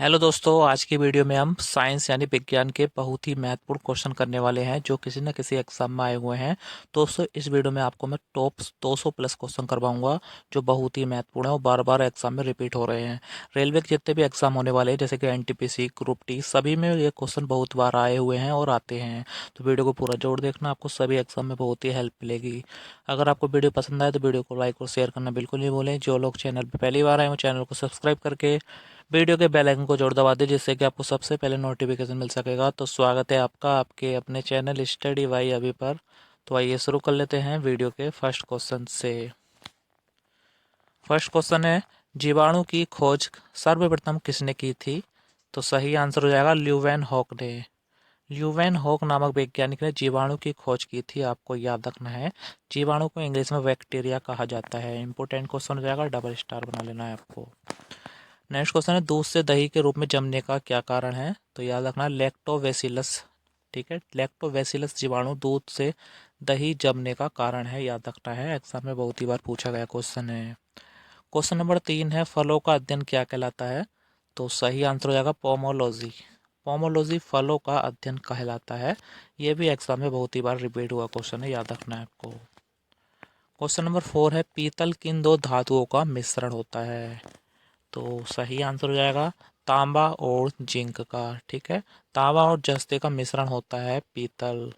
Hello दोस्तों, आज की वीडियो में हम साइंस यानी विज्ञान के बहुत ही महत्वपूर्ण क्वेश्चन करने वाले हैं जो किसी न किसी एग्जाम में आए हुए हैं। दोस्तों, इस वीडियो में आपको मैं टॉप 200 प्लस क्वेश्चन करवाऊंगा जो बहुत ही महत्वपूर्ण है और बार बार एग्जाम में रिपीट हो रहे हैं। रेलवे के जितने भी एग्जाम होने वाले हैं जैसे कि एनटीपीसी, ग्रुप टी, सभी में ये क्वेश्चन बहुत बार आए हुए हैं और आते हैं। तो वीडियो को पूरा जोड़ देखना, आपको सभी एग्जाम में बहुत ही हेल्प मिलेगी। अगर आपको वीडियो पसंद आए तो वीडियो को लाइक और शेयर करना बिल्कुल नहीं भूलें। जो लोग चैनल पर पहली बार आए वो चैनल को सब्सक्राइब करके वीडियो के बेल आइकन को जोड़ दबा दें जिससे कि आपको सबसे पहले नोटिफिकेशन मिल सकेगा। तो स्वागत है आपका आपके अपने चैनल स्टडी बाई अभी पर। तो आइए शुरू कर लेते हैं वीडियो के फर्स्ट क्वेश्चन से। फर्स्ट क्वेश्चन है, जीवाणु की खोज सर्वप्रथम किसने की थी? तो सही आंसर हो जाएगा ल्यूवेन हॉक ने। ल्यूवेन हॉक नामक वैज्ञानिक ने जीवाणु की खोज की थी, आपको याद रखना है। जीवाणु को इंग्लिश में बैक्टीरिया कहा जाता है। इंपोर्टेंट क्वेश्चन हो जाएगा, डबल स्टार बना लेना है आपको। नेक्स्ट क्वेश्चन है, दूध से दही के रूप में जमने का क्या कारण है? तो याद रखना लैक्टोबैसिलस। ठीक है, लैक्टोबैसिलस जीवाणु दूध से दही जमने का कारण है, याद रखना है। एग्जाम में बहुत ही बार पूछा गया क्वेश्चन है। क्वेश्चन नंबर 3 है, फलों का अध्ययन क्या कहलाता है? तो सही आंसर हो जाएगा पोमोलॉजी। पोमोलॉजी फलों का अध्ययन कहलाता है। ये भी एग्जाम में बहुत ही बार रिपीट हुआ क्वेश्चन है, याद रखना है आपको। क्वेश्चन नंबर 4 है, पीतल किन दो धातुओं का मिश्रण होता है? तो सही आंसर हो जाएगा तांबा और जिंक का। ठीक है, तांबा और जस्ते का मिश्रण होता है पीतल।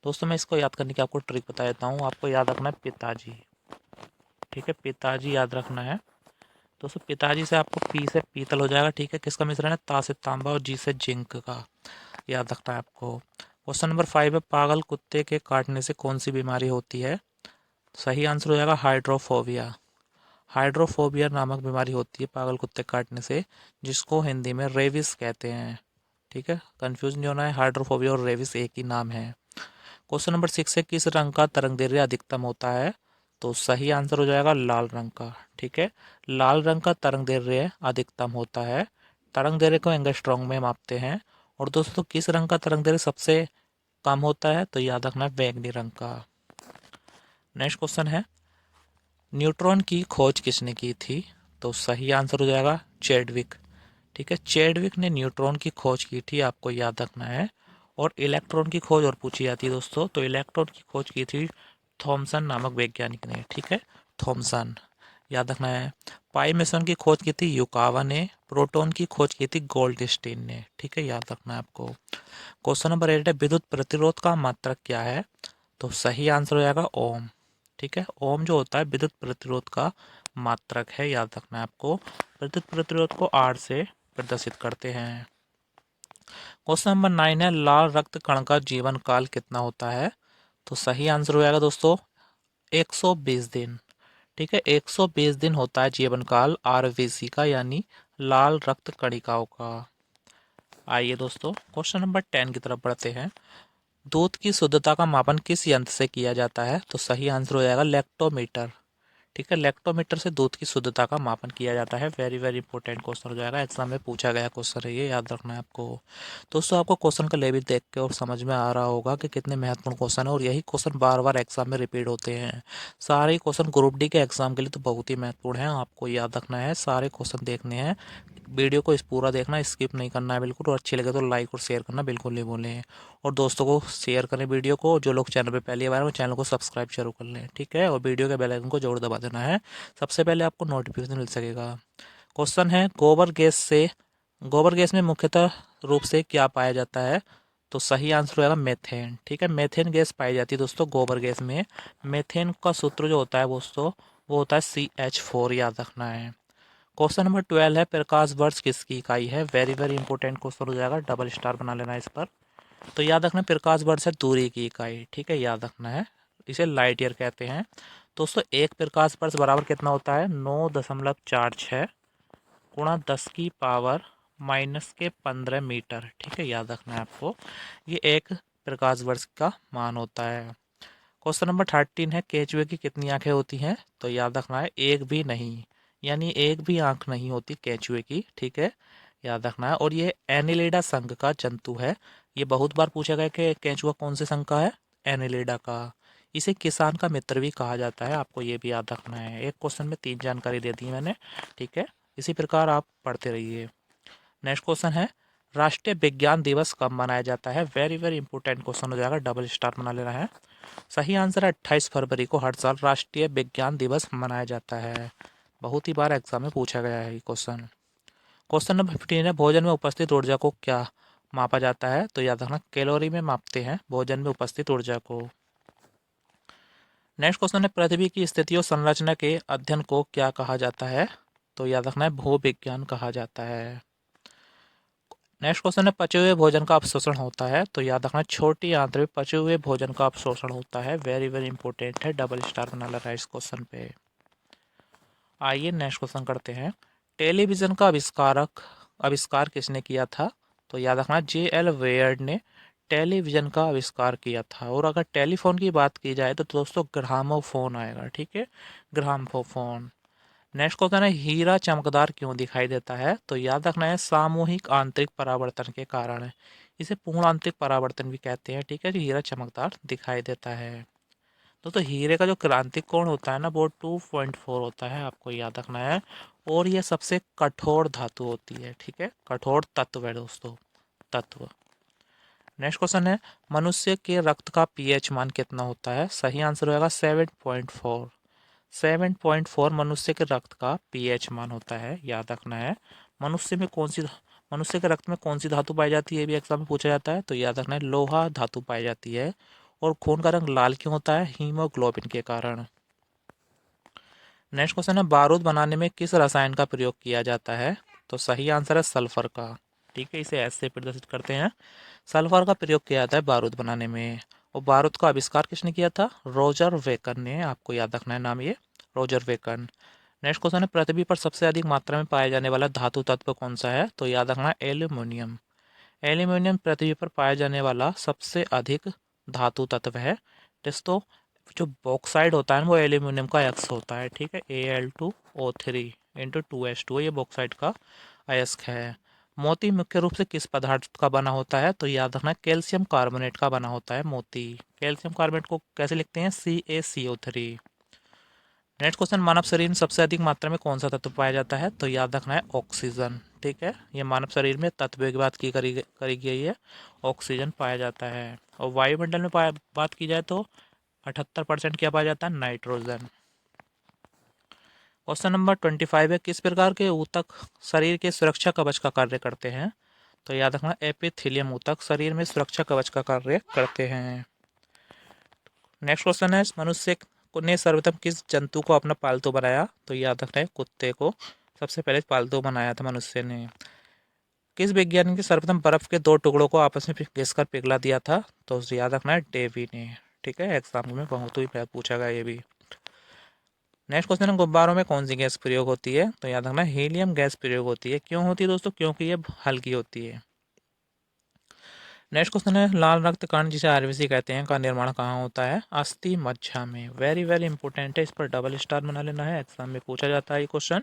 दोस्तों, मैं इसको याद करने की आपको ट्रिक बता देता हूँ। आपको याद रखना है पिताजी। ठीक है, पिताजी याद रखना है। दोस्तों, पिताजी से आपको पी से पीतल हो जाएगा। ठीक है, किसका मिश्रण है? ता से तांबा और जी से जिंक का, याद रखना है आपको। क्वेश्चन नंबर 5 है, पागल कुत्ते के काटने से कौन सी बीमारी होती है? सही आंसर हो जाएगा हाइड्रोफोबिया। हाइड्रोफोबिया नामक बीमारी होती है पागल कुत्ते काटने से, जिसको हिंदी में रेबिस कहते हैं। ठीक है, कंफ्यूज नहीं होना है, हाइड्रोफोबिया और रेबिस एक ही नाम है। क्वेश्चन नंबर 6 है, किस रंग का तरंगदैर्घ्य अधिकतम होता है? तो सही आंसर हो जाएगा लाल रंग का। ठीक है, लाल रंग का तरंगदैर्घ्य अधिकतम होता है। तरंगदैर्घ्य को एंगस्ट्रॉम में मापते हैं। और दोस्तों, किस रंग का तरंगदैर्घ्य सबसे कम होता है? तो याद रखना है बैंगनी रंग का। नेक्स्ट क्वेश्चन है, न्यूट्रॉन की खोज किसने की थी? तो सही आंसर हो जाएगा चैडविक। ठीक है, चैडविक ने न्यूट्रॉन की खोज की थी, आपको याद रखना है। और इलेक्ट्रॉन की खोज और पूछी जाती है दोस्तों, तो इलेक्ट्रॉन की खोज की थी थॉमसन नामक वैज्ञानिक ने। ठीक है, थॉमसन याद रखना है। पाई मिश्रण की खोज की थी युकावा ने। प्रोटॉन की खोज की थी गोल्डस्टीन ने। ठीक है, याद रखना है आपको। क्वेश्चन नंबर 8 है, विद्युत प्रतिरोध का मात्रक क्या है? तो सही आंसर हो जाएगा ओम। ठीक है, ओम जो होता है विद्युत प्रतिरोध का मात्रक है, याद रखना है आपको। विद्युत प्रतिरोध को आर से प्रदर्शित करते हैं। क्वेश्चन नंबर 9 है, लाल रक्त कण का जीवन काल कितना होता है? तो सही आंसर हो जाएगा दोस्तों 120 दिन। ठीक है, 120 दिन होता है जीवन काल आरबीसी का, यानी लाल रक्त कणिकाओं का। आइए दोस्तों, क्वेश्चन नंबर 10 की तरफ बढ़ते हैं। दूध की शुद्धता का मापन किस यंत्र से किया जाता है? तो सही आंसर हो जाएगा लैक्टोमीटर। ठीक है, लैक्टोमीटर से दूध की शुद्धता का मापन किया जाता है। वेरी वेरी इंपॉर्टेंट क्वेश्चन हो जाएगा, एग्जाम में पूछा गया क्वेश्चन है ये, याद रखना है आपको। दोस्तों, आपको क्वेश्चन का लेवल देख के और समझ में आ रहा होगा कि कितने महत्वपूर्ण क्वेश्चन है और यही क्वेश्चन बार बार एग्जाम में रिपीट होते हैं। सारे क्वेश्चन ग्रुप डी के एग्जाम के लिए तो बहुत ही महत्वपूर्ण है, आपको याद रखना है, सारे क्वेश्चन देखने हैं। वीडियो को इस पूरा देखना, स्किप नहीं करना है बिल्कुल, और अच्छी लगे तो लाइक और शेयर करना बिल्कुल नहीं भूलें। और दोस्तों को शेयर करें वीडियो को। जो लोग चैनल पे पहली बार हैं वो चैनल को सब्सक्राइब जरूर कर लें। ठीक है, और वीडियो के बेल आइकन को जरूर दबा देना है, सबसे पहले आपको नोटिफिकेशन मिल सकेगा। क्वेश्चन है, गोबर गैस में मुख्यतः रूप से क्या पाया जाता है? तो सही आंसर होगा मेथेन। ठीक है, मेथेन गैस पाई जाती है दोस्तों गोबर गैस में। मेथेन का सूत्र जो होता है दोस्तों वो होता है CH4, याद रखना है। क्वेश्चन नंबर 12 है, प्रकाश वर्ष किसकी इकाई है? वेरी वेरी इंपॉर्टेंट क्वेश्चन हो जाएगा, डबल स्टार बना लेना है इस पर। तो याद रखना, प्रकाश वर्ष है दूरी की इकाई। ठीक है, याद रखना है, इसे लाइट ईयर कहते हैं। दोस्तों, एक प्रकाश वर्ष बराबर कितना होता है? 9.46 गुणा 10 की पावर माइनस के 15 मीटर। ठीक है, याद रखना है आपको, ये एक प्रकाश वर्ष का मान होता है। क्वेश्चन नंबर 13 है, केचुए की कितनी आंखें होती हैं? तो याद रखना है एक भी नहीं, यानी एक भी आंख नहीं होती केचुए की। ठीक है, याद रखना है। और ये एनिलिडा संघ का जंतु है। ये बहुत बार पूछा गया कि केचुआ कौन से संघ का है? एनिलिडा का। इसे किसान का मित्र भी कहा जाता है, आपको ये भी याद रखना है। एक क्वेश्चन में 3 जानकारी दे दी मैंने। ठीक है, इसी प्रकार आप पढ़ते रहिए। नेक्स्ट क्वेश्चन है राष्ट्रीय विज्ञान दिवस कब मनाया जाता है। वेरी वेरी इंपॉर्टेंट क्वेश्चन हो जाएगा, डबल स्टार बना लेना है। सही आंसर है 28 फरवरी को हर साल राष्ट्रीय विज्ञान दिवस मनाया जाता है। बहुत ही बार एग्जाम में पूछा गया है ये क्वेश्चन। क्वेश्चन नंबर 15 है भोजन में उपस्थित ऊर्जा को क्या मापा जाता है। तो याद रखना कैलोरी में मापते हैं भोजन में उपस्थित ऊर्जा को। नेक्स्ट क्वेश्चन है पृथ्वी की स्थिति और संरचना के अध्ययन को क्या कहा जाता है। तो याद रखना है भूविज्ञान कहा जाता है। नेक्स्ट क्वेश्चन है पचे हुए भोजन का अवशोषण होता है। तो याद रखना छोटी आंत में पचे हुए भोजन का अवशोषण होता है। वेरी वेरी इंपॉर्टेंट है, डबल स्टार बना लेना है इस क्वेश्चन पे। आइए नेक्स्ट क्वेश्चन करते हैं टेलीविजन का आविष्कार किसने किया था। तो याद रखना J.L. वेयर्ड ने टेलीविजन का आविष्कार किया था। और अगर टेलीफोन की बात की जाए तो दोस्तों ग्रामोफोन आएगा, ठीक है, ग्रामोफोन। नेक्स्ट क्वेश्चन है हीरा चमकदार क्यों दिखाई देता है। तो याद रखना है सामूहिक आंतरिक परावर्तन के कारण है। इसे पूर्ण आंतरिक परावर्तन भी कहते हैं, ठीक है, जो हीरा चमकदार दिखाई देता है। तो हीरे का जो क्रांतिक कोण होता है ना वो 2.4 होता है, आपको याद रखना है। और ये सबसे कठोर धातु होती है, ठीक है, कठोर तत्व है दोस्तों, तत्व। नेक्स्ट क्वेश्चन है मनुष्य के रक्त का पीएच मान कितना होता है। सही आंसर होगा 7.4। 7.4 मनुष्य के रक्त का पीएच मान होता है, याद रखना है। मनुष्य के रक्त में कौन सी धातु पाई जाती है भी एग्जाम में पूछा जाता है। तो याद रखना है लोहा धातु पाई जाती है। और खून का रंग लाल क्यों होता है, हीमोग्लोबिन के कारण। नेक्स्ट क्वेश्चन है बारूद बनाने में किस रसायन का प्रयोग किया जाता है। तो सही आंसर है सल्फर का, ठीक है, इसे ऐसे प्रदर्शित करते हैं। सल्फर का प्रयोग किया जाता है बारूद बनाने में। और बारूद का आविष्कार किसने किया था, रोजर वेकन ने, आपको याद रखना है नाम ये, रोजर वेकन। नेक्स्ट क्वेश्चन है पृथ्वी पर सबसे अधिक मात्रा में पाया जाने वाला धातु तत्व कौन सा है। तो याद रखना एल्यूमिनियम। एल्यूमिनियम पृथ्वी पर पाया जाने वाला सबसे अधिक धातु तत्व है। दोस्तों जो बॉक्साइड होता है वो एल्यूमिनियम का अयस्क होता है, ठीक है, Al2O3 × 2H2 ये बॉक्साइड का अयस्क है। मोती मुख्य रूप से किस पदार्थ का बना होता है। तो याद रखना कैल्शियम कार्बोनेट का बना होता है मोती। कैल्शियम कार्बोनेट को कैसे लिखते हैं, CaCO3। नेक्स्ट क्वेश्चन मानव शरीर में सबसे अधिक मात्रा में कौन सा तत्व पाया जाता है। तो याद रखना है ऑक्सीजन, ठीक है, ये मानव शरीर में तत्व की बात करी गई है, ऑक्सीजन पाया जाता है। और वायुमंडल में बात की जाए तो 78% क्या पाया जाता है, नाइट्रोजन। क्वेश्चन नंबर 25 है किस प्रकार के ऊतक शरीर के सुरक्षा कवच का कार्य करते हैं। तो याद रखना एपिथेलियम ऊतक शरीर में सुरक्षा कवच का कार्य करते हैं। नेक्स्ट क्वेश्चन है मनुष्य ने सर्वप्रथम किस जंतु को अपना पालतू बनाया। तो याद रखना है कुत्ते को सबसे पहले पालतू बनाया था मनुष्य ने। किस वैज्ञानिक ने सर्वप्रथम बर्फ के दो टुकड़ों को आपस में घिसकर पिघला दिया था। तो याद रखना है डेवी ने, ठीक है, एग्जाम में बहुत ही पूछा गया ये भी। नेक्स्ट क्वेश्चन है गुब्बारों में कौन सी गैस प्रयोग होती है। तो याद रखना हीलियम गैस प्रयोग होती है। क्यों होती है दोस्तों, क्योंकि ये हल्की होती है। नेक्स्ट क्वेश्चन है लाल रक्त कण जिसे आरबीसी कहते हैं का निर्माण कहाँ होता है। अस्थि मज्जा में। वेरी वेरी इंपॉर्टेंट है, इस पर डबल स्टार बना लेना है, एग्जाम में पूछा जाता है ये क्वेश्चन।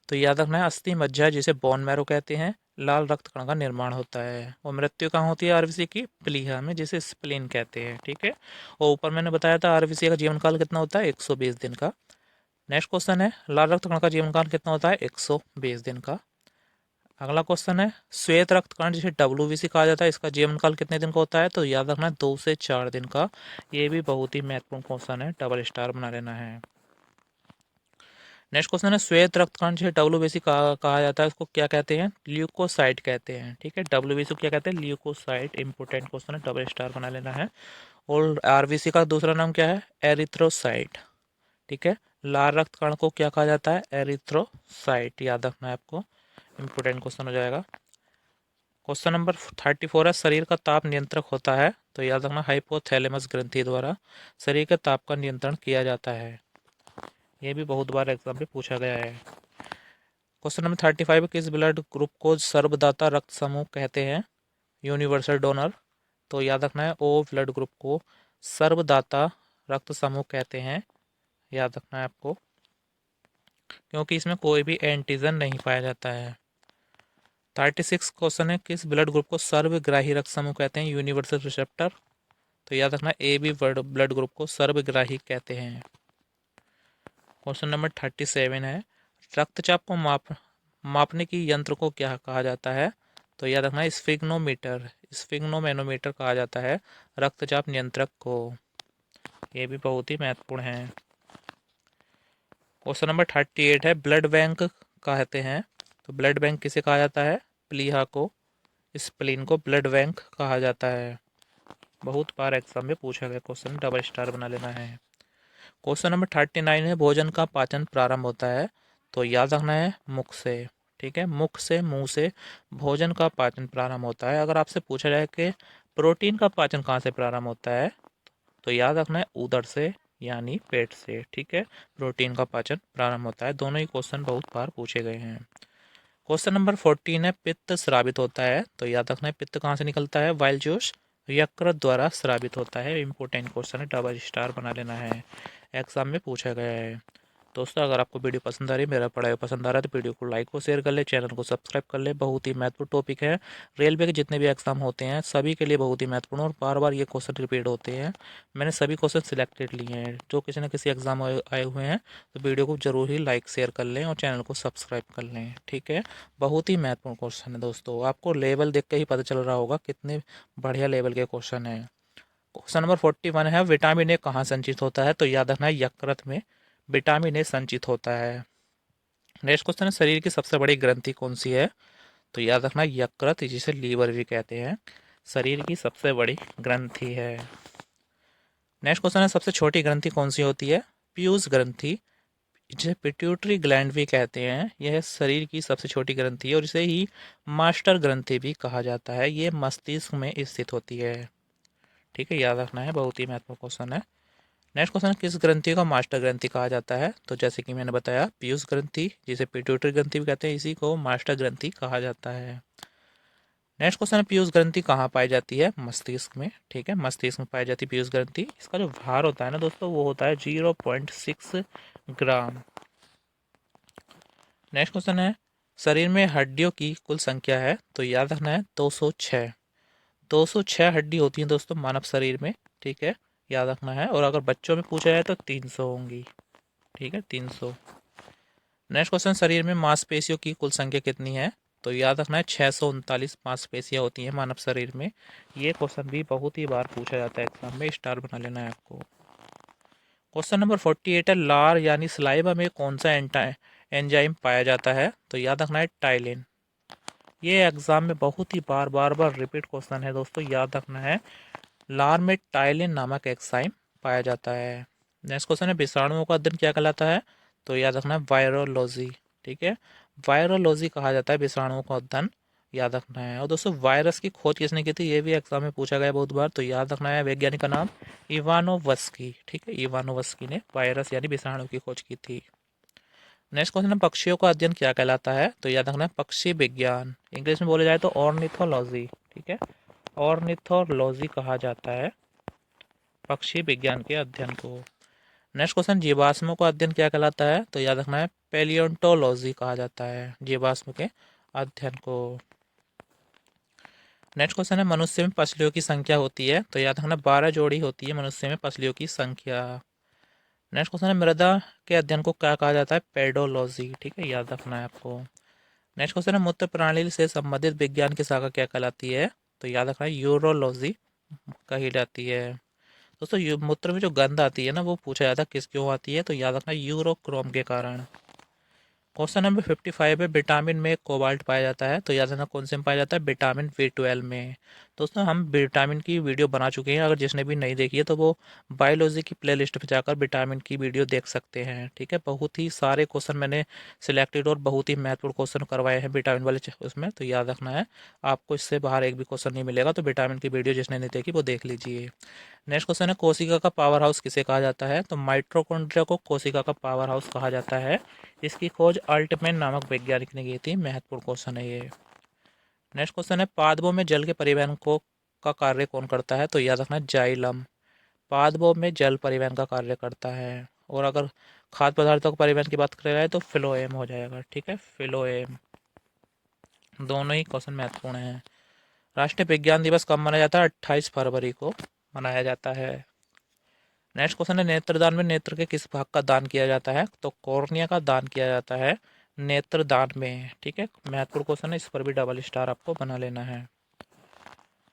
तो याद रखना है अस्थि मज्जा जिसे बोन मैरो कहते हैं लाल रक्त कण का निर्माण होता है। और मृत्यु कहाँ होती है आरबीसी की, प्लीहा में जिसे स्प्लीन कहते हैं, ठीक है। और ऊपर मैंने बताया था आरबीसी का जीवन काल कितना होता है, 120 दिन का। नेक्स्ट क्वेश्चन है लाल रक्त कण का जीवन काल कितना होता है, 120 दिन का। अगला क्वेश्चन है श्वेत रक्त कण जिसे डब्ल्यूबीसी कहा जाता है इसका जीवन काल कितने दिन का होता है। तो याद रखना है 2 से 4 दिन का। ये भी बहुत ही महत्वपूर्ण क्वेश्चन है, डबल स्टार बना लेना है। नेक्स्ट क्वेश्चन है श्वेत रक्त कण जिसे डब्ल्यूबीसी कहा जाता है उसको क्या कहते हैं, ल्यूकोसाइट कहते हैं, ठीक है, डब्ल्यूबीसी को क्या कहते हैं, ल्यूकोसाइट। इंपोर्टेंट क्वेश्चन है, डबल स्टार बना लेना है। और आरबीसी का दूसरा नाम क्या है, एरिथ्रोसाइट, ठीक है। लाल रक्त कण को क्या कहा जाता है, एरिथ्रोसाइट, याद रखना है आपको, इंपोर्टेंट क्वेश्चन हो जाएगा। क्वेश्चन नंबर 34 है शरीर का ताप नियंत्रक होता है। तो याद रखना हाइपोथैलेमस ग्रंथि द्वारा शरीर के ताप का नियंत्रण किया जाता है। ये भी बहुत बार एग्जाम में पूछा गया है। क्वेश्चन नंबर 35 किस ब्लड ग्रुप को सर्वदाता रक्त समूह कहते हैं, यूनिवर्सल डोनर। तो याद रखना है ओ ब्लड ग्रुप को सर्वदाता रक्त समूह कहते हैं, याद रखना है आपको, क्योंकि इसमें कोई भी एंटीजन नहीं पाया जाता है। 36 क्वेश्चन है किस ब्लड ग्रुप को सर्वग्राही रक्त समूह कहते हैं, यूनिवर्सल रिसेप्टर। तो याद रखना ए बी ब्लड ग्रुप को सर्वग्राही कहते हैं। क्वेश्चन नंबर 37 है रक्तचाप को मापने की यंत्र को क्या कहा जाता है? तो याद रखना है स्फिग्नोमीटर, स्फिग्नोमेनोमीटर कहा जाता है रक्तचाप नियंत्रक को। ये भी बहुत ही महत्वपूर्ण है। क्वेश्चन नंबर 38 है ब्लड बैंक कहते हैं, तो ब्लड बैंक किसे कहा जाता है? प्लीहा को, स्प्लीन को ब्लड बैंक कहा जाता है। बहुत बार एग्जाम में पूछा गया क्वेश्चन, डबल स्टार बना लेना है। क्वेश्चन नंबर 39 है भोजन का पाचन प्रारंभ होता है, तो याद रखना है मुख से। ठीक है, मुख से, मुंह से भोजन का पाचन प्रारंभ होता है। अगर आपसे पूछा जाए कि प्रोटीन का पाचन कहाँ से प्रारंभ होता है, तो याद रखना है उदर से यानी पेट से। ठीक है, प्रोटीन का पाचन प्रारंभ होता है। दोनों ही क्वेश्चन बहुत बार पूछे गए हैं। क्वेश्चन नंबर 14 है पित्त स्रावित होता है, तो याद रखना है पित्त कहाँ से निकलता है? वाइल जोश, यकृत द्वारा स्रावित होता है। इंपॉर्टेंट क्वेश्चन है, डबल स्टार बना लेना है, एग्जाम में पूछा गया है। दोस्तों अगर आपको वीडियो पसंद आ रही है, मेरा पढ़ाई पसंद आ रहा है, तो वीडियो को लाइक और शेयर कर ले, चैनल को सब्सक्राइब कर ले। बहुत ही महत्वपूर्ण टॉपिक है, रेलवे के जितने भी एग्जाम होते हैं सभी के लिए बहुत ही महत्वपूर्ण, और बार बार ये क्वेश्चन रिपीट होते हैं। मैंने सभी क्वेश्चन सिलेक्टेड लिए हैं, जो किसी न किसी एग्जाम आए हुए हैं, तो वीडियो को जरूर ही लाइक शेयर कर लें और चैनल को सब्सक्राइब कर लें। ठीक है, बहुत ही महत्वपूर्ण क्वेश्चन है दोस्तों, आपको लेवल देख के ही पता चल रहा होगा कितने बढ़िया लेवल के क्वेश्चन है। क्वेश्चन नंबर 41 है विटामिन ए कहाँ संचित होता है, तो याद रखना है यकृत में विटामिन ए संचित होता है। नेक्स्ट क्वेश्चन है शरीर की सबसे बड़ी ग्रंथि कौन सी है, तो याद रखना यकृत, जिसे लीवर भी कहते हैं, शरीर की सबसे बड़ी ग्रंथि है। नेक्स्ट क्वेश्चन है सबसे छोटी ग्रंथि कौन सी होती है? पीयूष ग्रंथि, जिसे पिट्यूटरी ग्लैंड भी कहते हैं, यह शरीर की सबसे छोटी ग्रंथि है और इसे ही मास्टर ग्रंथि भी कहा जाता है। ये मस्तिष्क में स्थित होती है। ठीक है, याद रखना है, बहुत ही महत्वपूर्ण क्वेश्चन है। नेक्स्ट क्वेश्चन, किस ग्रंथि को मास्टर ग्रंथि कहा जाता है? तो जैसे कि मैंने बताया पीयूष ग्रंथि, जिसे पिट्यूटरी ग्रंथि भी कहते हैं, इसी को मास्टर ग्रंथि कहा जाता है। नेक्स्ट क्वेश्चन है पीयूष ग्रंथि कहाँ पाई जाती है? मस्तिष्क में। ठीक है, मस्तिष्क में पाई जाती है पीयूष ग्रंथि। इसका जो भार होता है ना दोस्तों, वो होता है 0.6 ग्राम। नेक्स्ट क्वेश्चन है शरीर में हड्डियों की कुल संख्या है, तो याद रखना है 206। 206 हड्डी होती हैं दोस्तों मानव शरीर में। ठीक है, याद रखना है, और अगर बच्चों में पूछा जाए तो 300 होंगी। ठीक है, 300। नेक्स्ट क्वेश्चन, शरीर में मांसपेशियों की कुल संख्या कितनी है? तो याद रखना है 639 मांसपेशियां होती हैं मानव शरीर में। ये क्वेश्चन भी बहुत ही बार पूछा जाता है एग्जाम में, स्टार बना लेना है आपको। क्वेश्चन नंबर 48 है लार यानी सलाइवा में कौन सा एंजाइम पाया जाता है? तो याद रखना है टाइलिन। ये एग्जाम में बहुत ही बार बार रिपीट क्वेश्चन है दोस्तों, याद रखना है, लार में टाइलिन नामक एंजाइम पाया जाता है। नेक्स्ट क्वेश्चन है विषाणुओं का अध्ययन क्या कहलाता है? तो याद रखना है वायरोलॉजी। ठीक है, वायरोलॉजी कहा जाता है विषाणुओं का अध्ययन, याद रखना है। और दोस्तों वायरस की खोज किसने की थी? ये भी एग्जाम में पूछा गया बहुत बार, तो याद रखना है वैज्ञानिक का नाम इवानोवस्की। ठीक है, इवानोवस्की ने वायरस यानी विषाणु की खोज की थी। नेक्स्ट क्वेश्चन है पक्षियों का अध्ययन क्या कहलाता है? तो याद रखना है पक्षी विज्ञान, इंग्लिश में बोले जाए तो ऑर्निथोलॉजी। ठीक है, ऑर्निथोलॉजी कहा जाता है पक्षी विज्ञान के अध्ययन को। नेक्स्ट क्वेश्चन, जीवाश्मों का अध्ययन क्या कहलाता है? तो याद रखना है पेलियोंटोलॉजी कहा जाता है जीवाश्म के अध्ययन को। नेक्स्ट क्वेश्चन है मनुष्य में पसलियों की संख्या होती है, तो याद रखना 12 जोड़ी होती है मनुष्य में पसलियों की संख्या। नेक्स्ट क्वेश्चन है मृदा के अध्ययन को क्या कहा जाता है? पेडोलॉजी। ठीक है, याद रखना है आपको। नेक्स्ट क्वेश्चन है मूत्र प्रणाली से संबंधित विज्ञान की शाखा क्या कहलाती है? तो याद रखना है यूरोलॉजी कही जाती है। दोस्तों मूत्र में जो गंध आती है ना, वो पूछा जाता है किस क्यों आती है? तो याद रखना यूरोक्रोम के कारण। क्वेश्चन नंबर 55 है विटामिन में कोबाल्ट पाया जाता है, तो याद रखना कौन से में पाया जाता है? विटामिन B12 में। दोस्तों हम विटामिन की वीडियो बना चुके हैं, अगर जिसने भी नहीं देखी है तो वो बायोलॉजी की प्लेलिस्ट पे जाकर विटामिन की वीडियो देख सकते हैं। ठीक है, बहुत ही सारे क्वेश्चन मैंने सिलेक्टेड और बहुत ही महत्वपूर्ण क्वेश्चन करवाए हैं विटामिन वाले उसमें, तो याद रखना है, आपको इससे बाहर एक भी क्वेश्चन नहीं मिलेगा। तो विटामिन की वीडियो जिसने नहीं देखी वो देख लीजिए। नेक्स्ट क्वेश्चन है कोशिका का पावर हाउस किसे कहा जाता है? तो माइटोकॉन्ड्रिया को कोशिका का पावर हाउस कहा जाता है। इसकी खोज अल्टमैन नामक वैज्ञानिक ने की थी। महत्वपूर्ण क्वेश्चन है ये। नेक्स्ट क्वेश्चन है पादपों में जल के परिवहन को का कार्य कौन करता है? तो याद रखना जाइलम पादपों में जल परिवहन का कार्य करता है। और अगर खाद्य पदार्थों के परिवहन की बात करें जाए तो फिलोएम हो जाएगा। ठीक है, फिलोएम। दोनों ही क्वेश्चन महत्वपूर्ण है। राष्ट्रीय विज्ञान दिवस कब मनाया जाता है? 28 फरवरी को मनाया जाता है। नेक्स्ट क्वेश्चन है नेत्रदान में नेत्र के किस भाग का दान किया जाता है? तो कॉर्निया का दान किया जाता है, नेत्रदान में। ठीक है, महत्वपूर्ण क्वेश्चन है, इस पर भी डबल स्टार आपको बना लेना है।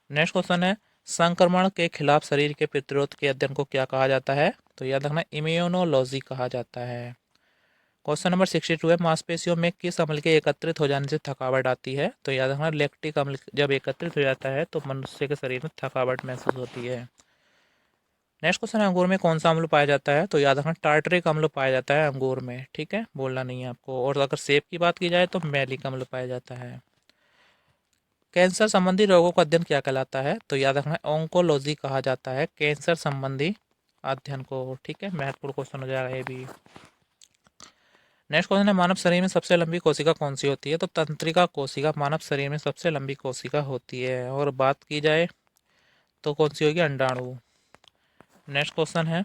नेक्स्ट क्वेश्चन है, संक्रमण के खिलाफ शरीर के प्रतिरोध के अध्ययन को क्या कहा जाता है? तो याद रखना, इम्यूनोलॉजी कहा जाता है। क्वेश्चन नंबर 62 है, मांसपेशियों में किस अम्ल के एकत्रित हो जाने से थकावट आती है? तो याद रखना, लैक्टिक अम्ल जब एकत्रित हो जाता है तो मनुष्य के शरीर में थकावट महसूस होती है। नेक्स्ट क्वेश्चन है, अंगूर में कौन सा अम्ल पाया जाता है? तो याद रखना, टार्टरिक अम्ल पाया जाता है अंगूर में। ठीक है, बोलना नहीं है आपको। और अगर सेब की बात की जाए तो मैलिक अम्ल पाया जाता है। कैंसर संबंधी रोगों का अध्ययन क्या कहलाता है? तो याद रखना, ऑन्कोलॉजी कहा जाता है कैंसर संबंधी अध्ययन को। ठीक है, महत्वपूर्ण क्वेश्चन हो जाएगा ये भी। नेक्स्ट क्वेश्चन है, मानव शरीर में सबसे लंबी कोशिका कौन सी होती है? तो तंत्रिका कोशिका मानव शरीर में सबसे लंबी कोशिका होती है। और बात की जाए तो कौन सी होगी? अंडाणु। नेक्स्ट क्वेश्चन है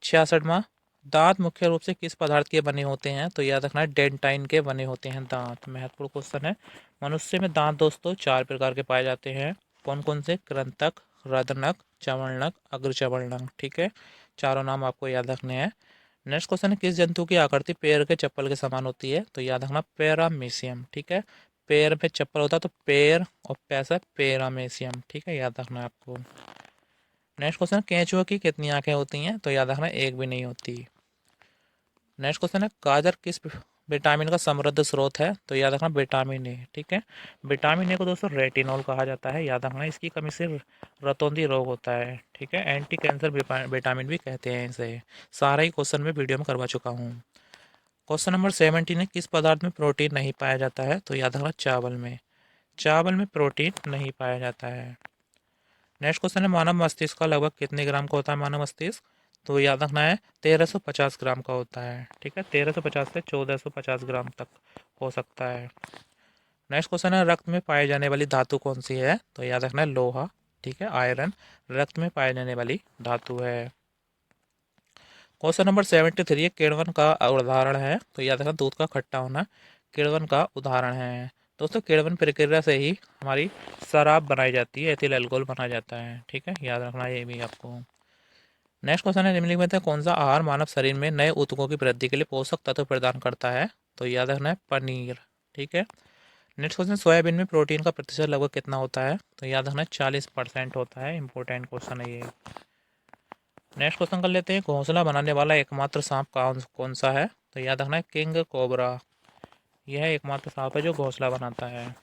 66वां, दांत मुख्य रूप से किस पदार्थ के बने होते हैं? तो याद रखना, डेंटाइन के बने होते हैं दांत। महत्वपूर्ण क्वेश्चन है। मनुष्य में दांत दोस्तों 4 प्रकार के पाए जाते हैं। कौन कौन से? कृंतक, रदनक, चवणक, अग्रचवणक। ठीक है, चारों नाम आपको याद रखने हैं। नेक्स्ट क्वेश्चन है, किस जंतु की आकृति पैर के चप्पल के समान होती है? तो याद रखना, पैरामीशियम। ठीक है, पैर में चप्पल होता है तो पैर, और पैसा पैरामीशियम। ठीक है, याद रखना है आपको। नेक्स्ट क्वेश्चन, केंचुआ की कितनी आंखें होती हैं? तो याद रखना, एक भी नहीं होती। नेक्स्ट क्वेश्चन है, गाजर किस विटामिन का समृद्ध स्रोत है? तो याद रखना, विटामिन ए। ठीक है, विटामिन ए को दोस्तों रेटिनॉल कहा जाता है। याद रखना, इसकी कमी से रतौंधी रोग होता है। ठीक है, एंटी कैंसर विटामिन भी कहते हैं इसे। सारा ही क्वेश्चन में वीडियो में करवा चुका हूँ। क्वेश्चन नंबर 17 है, किस पदार्थ में प्रोटीन नहीं पाया जाता है? तो याद रखना, चावल में। चावल में प्रोटीन नहीं पाया जाता है। नेक्स्ट क्वेश्चन है, मानव मस्तिष्क का लगभग कितने ग्राम का होता है? मानव मस्तिष्क, तो याद रखना है 1350 ग्राम का होता है। ठीक है, 1350 से 1450 ग्राम तक हो सकता है। नेक्स्ट क्वेश्चन है, रक्त में पाई जाने वाली धातु कौन सी है? तो याद रखना है लोहा। ठीक है, आयरन रक्त में पाई जाने वाली धातु है। क्वेश्चन नंबर 73 है, किण्वन का उदाहरण है? तो याद रखना, दूध का खट्टा होना किण्वन का उदाहरण है। दोस्तों, किण्वन प्रक्रिया से ही हमारी शराब बनाई जाती है, एथिल अल्कोहल बना जाता है। ठीक है, याद रखना ये भी आपको। नेक्स्ट क्वेश्चन है, निम्नलिखित में से कौन सा आहार मानव शरीर में नए ऊतकों की वृद्धि के लिए पोषक तत्व प्रदान करता है? तो याद रखना है पनीर। ठीक है, नेक्स्ट क्वेश्चन, सोयाबीन में प्रोटीन का प्रतिशत लगभग कितना होता है? तो याद रखना 40% होता है। इंपॉर्टेंट क्वेश्चन है ये। नेक्स्ट क्वेश्चन कर लेते हैं, घोंसला बनाने वाला एकमात्र सांप कौन सा है? तो याद रखना है किंग कोबरा। यह एकमात्र सांप है जो घोंसला बनाता है।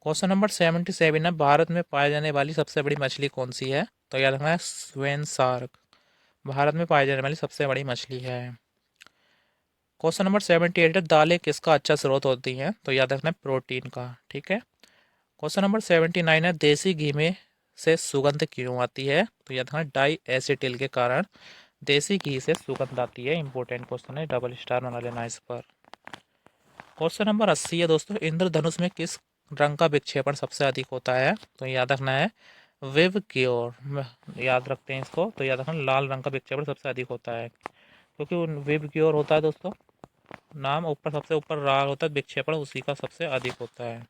क्वेश्चन नंबर 77 है, भारत में पाई जाने वाली सबसे बड़ी मछली कौन सी है? तो याद रखना है स्वेन शार्क। भारत में पाई जाने वाली सबसे बड़ी मछली है। क्वेश्चन नंबर 78 है, दालें किसका अच्छा स्रोत होती हैं? तो याद रखना है प्रोटीन का। ठीक है, क्वेश्चन नंबर 79 है, देसी घी में से सुगंध क्यों आती है? तो याद रखना डाई एसिटिल के कारण देसी घी से सुगंध आती है। इंपॉर्टेंट क्वेश्चन है, डबल स्टार बना लेना इस पर। क्वेश्चन नंबर 80 है दोस्तों, इंद्रधनुष में किस रंग का विक्षेपण सबसे अधिक होता है? तो याद रखना है विव क्योर। याद रखते हैं इसको, तो याद रखना लाल रंग का विक्षेपण सबसे अधिक होता है, क्योंकि विव क्योर होता है दोस्तों, नाम ऊपर सबसे ऊपर लाल होता है, विक्षेपण उसी का सबसे अधिक होता है।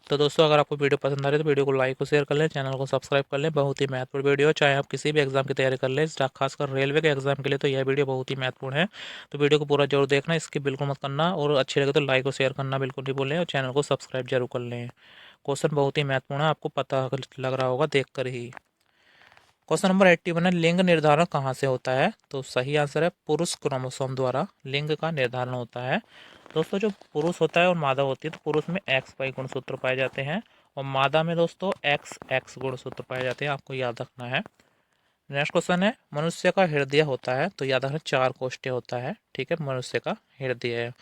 तो दोस्तों, अगर आपको वीडियो पसंद आ रही है तो वीडियो को लाइक और शेयर कर लें, चैनल को सब्सक्राइब कर लें। बहुत ही महत्वपूर्ण वीडियो है, चाहे आप किसी भी एग्जाम की तैयारी कर लें, खासकर रेलवे के एग्जाम के लिए तो यह वीडियो बहुत ही महत्वपूर्ण है। तो वीडियो को पूरा जरूर देखना, इसकी बिल्कुल मत करना, और अच्छी लगे तो लाइक और शेयर करना बिल्कुल नहीं भूलें, और चैनल को सब्सक्राइब जरूर कर लें। क्वेश्चन बहुत ही महत्वपूर्ण है, आपको पता लग रहा होगा देख कर ही। क्वेश्चन नंबर 81 है, लिंग निर्धारण कहाँ से होता है? तो सही आंसर है पुरुष क्रोमोसोम द्वारा लिंग का निर्धारण होता है। दोस्तों, जो पुरुष होता है और मादा होती है, तो पुरुष में XY गुणसूत्र पाए जाते हैं, और मादा में दोस्तों XX गुणसूत्र पाए जाते हैं। आपको याद रखना है। नेक्स्ट क्वेश्चन है, मनुष्य का हृदय होता है? तो याद रखना 4 कोष्ठे होता है। ठीक है, मनुष्य का हृदय है।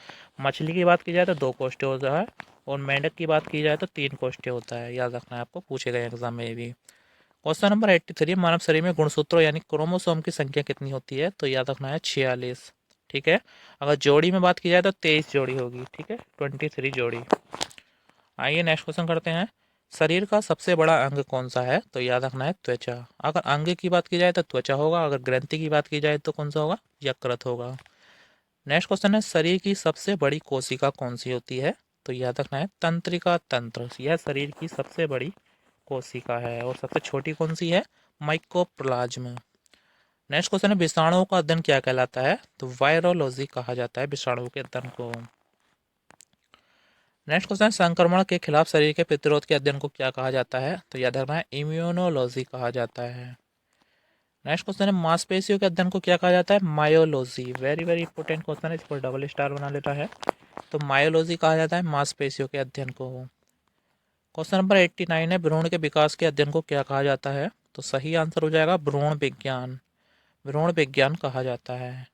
मछली की बात की जाए तो 2 कोष्ठे होता है, और मेंढक की बात की जाए तो 3 कोष्ठे होता है। याद रखना है, आपको पूछे गए एग्जाम में भी। क्वेश्चन नंबर 83, मानव शरीर में गुणसूत्रों यानी क्रोमोसोम की संख्या कितनी होती है? तो याद रखना है 46। ठीक है, अगर जोड़ी में बात की जाए तो 23 जोड़ी होगी। ठीक है, 23 जोड़ी। आइए नेक्स्ट क्वेश्चन करते हैं, शरीर का सबसे बड़ा अंग कौन सा है? तो याद रखना है त्वचा। अगर अंग की बात की जाए तो त्वचा होगा, अगर ग्रंथि की बात की जाए तो कौन सा होगा? यकृत होगा। नेक्स्ट क्वेश्चन है, शरीर की सबसे बड़ी कोशिका कौन सी होती है? तो याद रखना है तंत्रिका तंत्र। यह शरीर की सबसे बड़ी कोशिका है। और सबसे छोटी कौन सी है? माइकोप्लाज्म। नेक्स्ट क्वेश्चन है विषाणुओं का अध्ययन क्या कहलाता है? तो वायरोलॉजी कहा जाता है विषाणुओं के अध्ययन को। नेक्स्ट क्वेश्चन, संक्रमण के खिलाफ शरीर के प्रतिरोध के अध्ययन को क्या कहा जाता है? तो याद रखना है इम्यूनोलॉजी कहा जाता है। नेक्स्ट क्वेश्चन है मांसपेशियों के अध्ययन को क्या कहा जाता है? Myology. Very very important question है, इसको डबल स्टार बना लेता है। तो मायोलॉजी कहा जाता है मांसपेशियों के अध्ययन को। क्वेश्चन नंबर 89 है भ्रूण के विकास के अध्ययन को क्या कहा जाता है? तो सही आंसर हो जाएगा भ्रूण विज्ञान। भ्रूण विज्ञान कहा जाता है।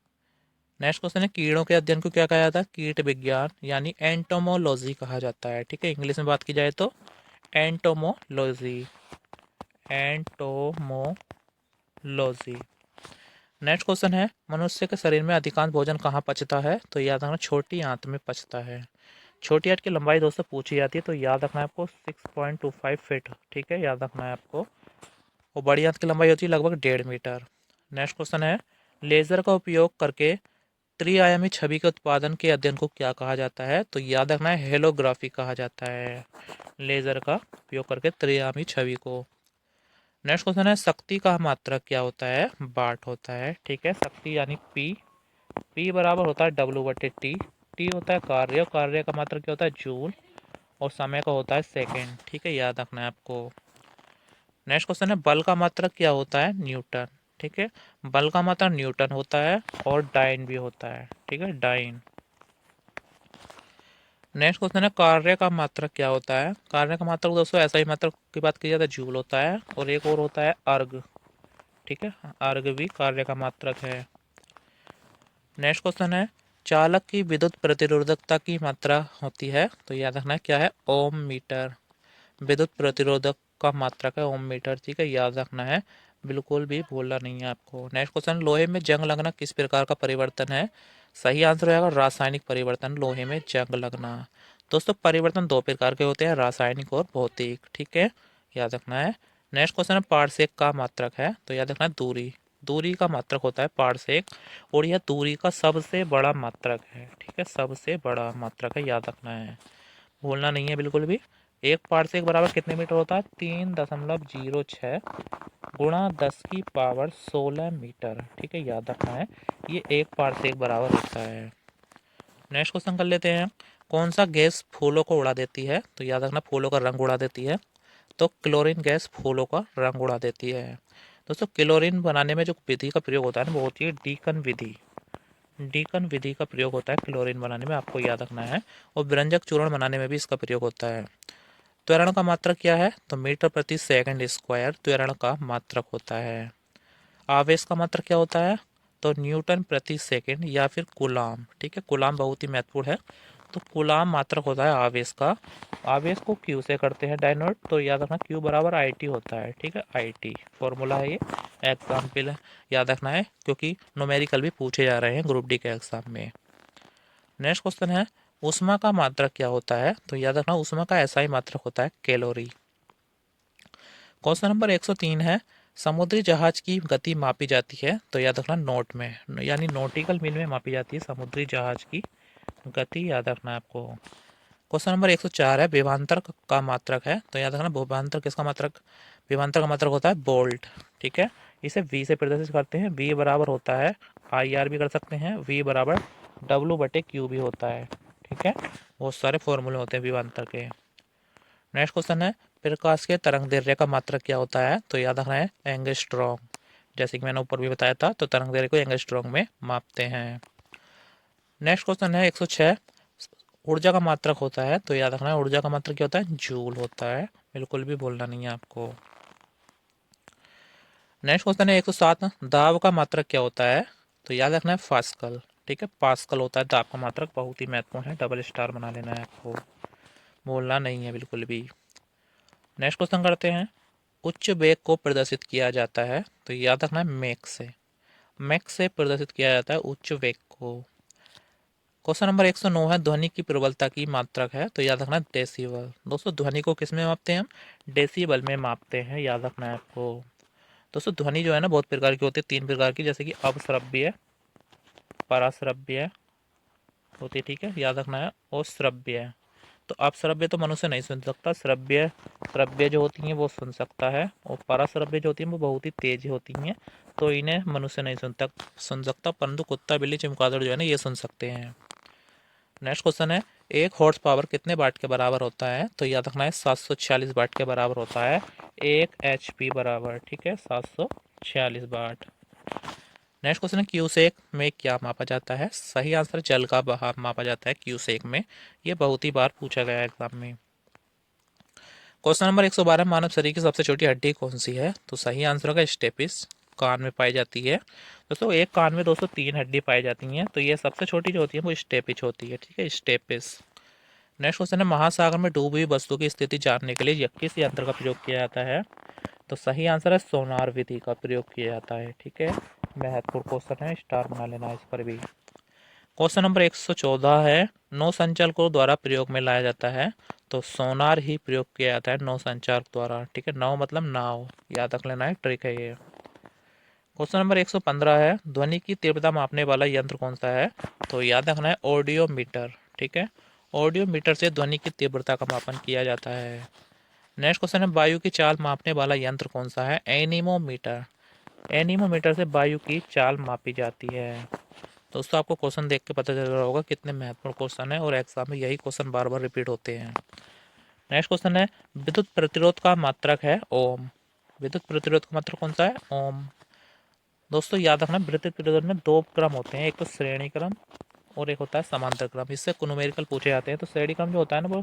नेक्स्ट क्वेश्चन है कीड़ों के अध्ययन को क्या कहा जाता है? कीट विज्ञान यानी एंटोमोलॉजी कहा जाता है। ठीक है, इंग्लिश में बात की जाए तो एंटोमोलॉजी। एंटोमोलॉजी। नेक्स्ट क्वेश्चन है मनुष्य के शरीर में अधिकांश भोजन कहाँ पचता है? तो याद रखना छोटी आंत में पचता है। छोटी आंत की लंबाई दोस्तों पूछी जाती है, तो याद रखना है आपको 6.25 फीट। ठीक है, याद रखना है आपको। और बड़ी आंत की लंबाई होती है लगभग 1.5 मीटर। नेक्स्ट क्वेश्चन है लेजर का उपयोग करके त्रिआयामी छवि के उत्पादन के अध्ययन को क्या कहा जाता है? तो याद रखना है हेलोग्राफी कहा जाता है। लेजर का उपयोग करके त्रिआयामी छवि को। नेक्स्ट क्वेश्चन है शक्ति का मात्रक क्या होता है? वाट होता है। ठीक है, शक्ति यानी पी। पी बराबर होता है W/T। टी होता है कार्य, और कार्य का मात्रक क्या होता है? जूल। और समय का होता है सेकेंड। ठीक है, याद रखना है आपको। नेक्स्ट क्वेश्चन है बल का मात्रक क्या होता है? न्यूटन। ठीक है, बल का मात्रक न्यूटन होता है और डाइन भी होता है। ठीक है, डाइन। नेक्स्ट क्वेश्चन है कार्य का मात्रक क्या होता है? कार्य का मात्रक दोस्तों ऐसा ही मात्रक की बात की जाए तो जूल होता है, और एक और होता है अर्ग। ठीक है, अर्ग भी कार्य का मात्रक है। नेक्स्ट क्वेश्चन है चालक की विद्युत प्रतिरोधकता की मात्रा होती है? तो याद रखना है क्या है? ओम मीटर। विद्युत प्रतिरोधक का मात्रक है ओम मीटर। ठीक है, याद रखना है, बिल्कुल भी भूलना नहीं है आपको। नेक्स्ट क्वेश्चन लोहे में जंग लगना किस प्रकार का परिवर्तन है? सही आंसर रहेगा रासायनिक परिवर्तन। लोहे में जंग लगना दोस्तों परिवर्तन दो प्रकार के होते हैं, रासायनिक और भौतिक। ठीक है, याद रखना है। नेक्स्ट क्वेश्चन है पारसेक का मात्रक है? तो याद रखना है दूरी। दूरी का मात्रक होता है पारसेक, और यह दूरी का सबसे बड़ा मात्रक है। ठीक है, सबसे बड़ा मात्रक है, याद रखना है, भूलना नहीं है बिल्कुल भी। एक पारसेक बराबर कितने मीटर होता है? 3.06 गुणा 10⁻16 मीटर। ठीक है, याद रखना है, ये एक पारसेक बराबर होता है। नेक्स्ट क्वेश्चन कर लेते हैं कौन सा गैस फूलों को उड़ा देती है? तो याद रखना फूलों का रंग उड़ा देती है। तो क्लोरीन गैस फूलों का रंग उड़ा देती है। दोस्तों क्लोरीन बनाने में जो विधि का प्रयोग होता है ना, वो होती है डीकन विधि। डीकन विधि का प्रयोग होता है क्लोरीन बनाने में, आपको याद रखना है। और व्यंजक चूर्ण बनाने में भी इसका प्रयोग होता है। त्वरण का मात्रक क्या है? तो मीटर प्रति सेकंड स्क्वायर त्वरण का मात्रक होता है। आवेश का मात्रक क्या होता है? तो न्यूटन प्रति सेकंड या फिर कूलाम। ठीक है, कूलाम बहुत ही महत्वपूर्ण है। तो कूलाम मात्रक होता है आवेश का। आवेश को क्यू से करते हैं डायनोट, तो याद रखना क्यू बराबर IT होता है। ठीक है, IT फॉर्मूला है ये, एग्जाम्पल है, याद रखना है क्योंकि न्यूमेरिकल भी पूछे जा रहे हैं ग्रुप डी के एग्जाम में। नेक्स्ट क्वेश्चन है ऊष्मा का मात्रक क्या होता है? तो याद रखना ऊष्मा का ऐसा ही मात्रक होता है कैलोरी। क्वेश्चन नंबर 103 है समुद्री जहाज की गति मापी जाती है? तो याद रखना नोट में, यानी नॉटिकल मील में मापी जाती है समुद्री जहाज की गति, याद रखना है आपको। क्वेश्चन नंबर 104 है विभवांतर का मात्रक है? तो याद रखना विभवांतर किसका मात्रक? विभवांतर का मात्रक होता है वोल्ट। ठीक है, इसे V से प्रदर्शित करते हैं। V बराबर होता है IR भी कर सकते हैं, V बराबर W/Q भी होता है। ठीक है, बहुत सारे फॉर्मूले होते हैं विभवांतर के। नेक्स्ट क्वेश्चन है प्रकाश के तरंग दैर्ध्य का मात्रक क्या होता है? तो याद रखना है एंगस्ट्रॉम। जैसे कि मैंने ऊपर भी बताया था, तो तरंग दैर्ध्य को एंगस्ट्रॉम में मापते हैं। नेक्स्ट क्वेश्चन है 106 ऊर्जा का मात्रक होता है? तो याद रखना है ऊर्जा का मात्रक क्या होता है? जूल होता है, बिल्कुल भी भूलना नहीं है आपको। नेक्स्ट क्वेश्चन है 107 दाब का मात्रक क्या होता है? तो याद रखना है पास्कल। ठीक है, पास्कल होता है दाब का मात्रक, बहुत ही महत्वपूर्ण है, डबल स्टार बना लेना है आपको, भूलना नहीं है बिल्कुल भी। नेक्स्ट क्वेश्चन करते हैं उच्च वेग को प्रदर्शित किया जाता है? तो याद रखना है मैक से। मैक से प्रदर्शित किया जाता है उच्च वेग को। क्वेश्चन नंबर 109 है ध्वनि की प्रबलता की मात्रक है? तो याद रखना है डेसिबल। दोस्तों ध्वनि को किस में मापते हैं हम? डेसिबल में मापते हैं, याद रखना है आपको। दोस्तों ध्वनि जो है ना बहुत प्रकार की होती है, 3 प्रकार की, जैसे कि अपश्रव्य, पराश्रव्य होती है। ठीक है, याद रखना है, और श्रव्य। तो अपश्रव्य तो मनुष्य नहीं सुन सकता, श्रव्य श्रव्य जो होती हैं वो सुन सकता है, और पराश्रव्य जो होती हैं वो बहुत ही तेज होती हैं, तो इन्हें मनुष्य नहीं सुन सकता, परंतु कुत्ता बिल्ली चमगादड़ जो है ना ये सुन सकते हैं। नेक्स्ट क्वेश्चन है, एक हॉर्स पावर कितने वाट के बराबर होता है? तो याद रखना है 746 वाट के बराबर होता है एक एचपी बराबर, ठीक है, 746 वाट। नेक्स्ट क्वेश्चन है, क्यूसेक में क्या मापा जाता है? सही आंसर जल का बहाव मापा जाता है क्यूसेक में, ये बहुत ही बार पूछा गया है एग्जाम में। क्वेश्चन नंबर 112, मानव शरीर की सबसे छोटी हड्डी कौन सी है? तो सही आंसर होगा स्टेपिस, कान में पाई जाती है। दोस्तों एक कान में 203 हड्डी पाई जाती हैं, तो ये सबसे छोटी जो होती है वो स्टेपिच होती है, ठीक है, स्टेपिस। नेक्स्ट क्वेश्चन है, महासागर में डूबी हुई वस्तु की स्थिति जानने के लिए किस यंत्र का प्रयोग किया जाता है? तो सही आंसर है सोनार विधि का प्रयोग किया जाता है, ठीक है, महत्वपूर्ण क्वेश्चन है, स्टार बना लेना इस पर भी। क्वेश्चन नंबर 114 है, नौ संचार को द्वारा प्रयोग में लाया जाता है? तो सोनार ही प्रयोग किया जाता है नौ संचार द्वारा, ठीक है, नौ मतलब नाव, याद रख लेना है, ट्रिक है ये। क्वेश्चन नंबर 115 है, ध्वनि की तीव्रता मापने वाला यंत्र कौन सा है? तो याद रखना है ऑडियो मीटर, ठीक है, ऑडियो मीटर से ध्वनि की तीव्रता का मापन किया जाता है। नेक्स्ट क्वेश्चन है, वायु की चाल मापने वाला यंत्र कौन सा है? एनीमोमीटर, एनीमोमीटर से वायु की चाल मापी जाती है। दोस्तों आपको क्वेश्चन देख के पता चल रहा होगा कितने महत्वपूर्ण क्वेश्चन है, और एग्जाम में यही क्वेश्चन बार बार रिपीट होते हैं। नेक्स्ट क्वेश्चन है, विद्युत प्रतिरोध का मात्रक है ओम, विद्युत प्रतिरोध का मात्रक कौन सा है? ओम। दोस्तों याद रखना विद्युत प्रतिरोध में दो क्रम होते हैं, एक तो श्रेणी क्रम और एक होता है समांतर क्रम, इससे न्यूमेरिकल पूछे जाते हैं। तो श्रेणी क्रम जो होता है ना वो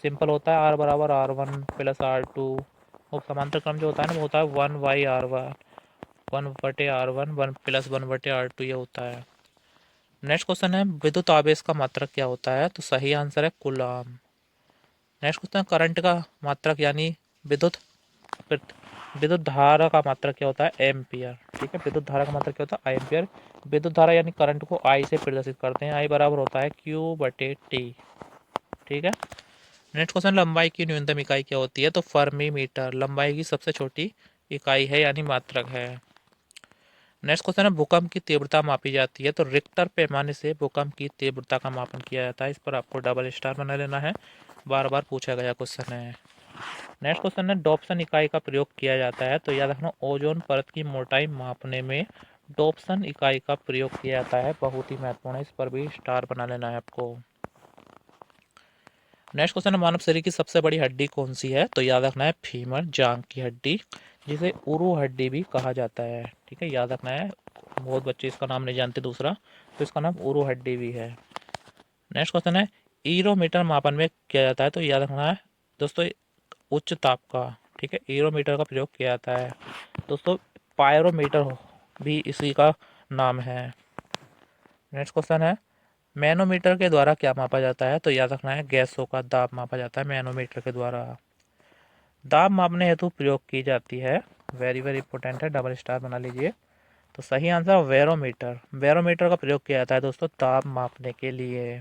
सिंपल होता है, आर बराबर R1 प्लस R2, और समांतर क्रम जो होता है ना वो होता है 1/R1, 1/R1, 1 प्लस 1/R2 ये होता है। नेक्स्ट क्वेश्चन है, विद्युत आवेश का मात्रक क्या होता है? तो सही आंसर है कूलम। नेक्स्ट क्वेश्चन है, करंट का मात्रक यानी विद्युत विद्युत धारा का मात्रक क्या होता है? एम्पियर, ठीक है, विद्युत धारा का मात्रक क्या होता है? एम्पियर। विद्युत धारा यानी करंट को आई से प्रदर्शित करते हैं, आई बराबर होता है Q/T, ठीक है। नेक्स्ट क्वेश्चन, लंबाई की न्यूनतम इकाई क्या होती है? तो फर्मी मीटर लंबाई की सबसे छोटी इकाई है यानी मात्रक है। नेक्स्ट क्वेश्चन है, भूकंप की तीव्रता मापी जाती है? तो रिक्टर पैमाने से भूकंप की तीव्रता का मापन किया जाता है, इस पर आपको डबल स्टार बना लेना है, बार बार पूछा गया क्वेश्चन है। नेक्स्ट क्वेश्चन है, डॉप्सन इकाई का प्रयोग किया जाता है? तो याद रखना ओजोन परत की मोटाई मापने में डॉप्सन इकाई का प्रयोग किया जाता है, बहुत ही महत्वपूर्ण है, इस पर भी स्टार बना लेना है आपको। नेक्स्ट क्वेश्चन है, मानव शरीर की सबसे बड़ी हड्डी कौन सी है? तो याद रखना है फीमर, जांघ की हड्डी, जिसे उरु हड्डी भी कहा जाता है, ठीक है, याद रखना है, बहुत बच्चे इसका नाम नहीं जानते दूसरा, तो इसका नाम उरु हड्डी भी है। नेक्स्ट क्वेश्चन है, ईरोमीटर मापन में किया जाता है? तो याद रखना है दोस्तों उच्च ताप का, ठीक है, ईरोमीटर का प्रयोग किया जाता है। दोस्तों पायरोमीटर भी इसी का नाम है। नेक्स्ट क्वेश्चन है, मैनोमीटर के द्वारा क्या मापा जाता है? तो याद रखना है गैसों का दाब मापा जाता है मैनोमीटर के द्वारा। दाब मापने हेतु प्रयोग की जाती है, वेरी वेरी इंपॉर्टेंट है, डबल स्टार बना लीजिए। तो सही आंसर वेरोमीटर, वेरोमीटर का प्रयोग किया जाता है दोस्तों दाब मापने के लिए।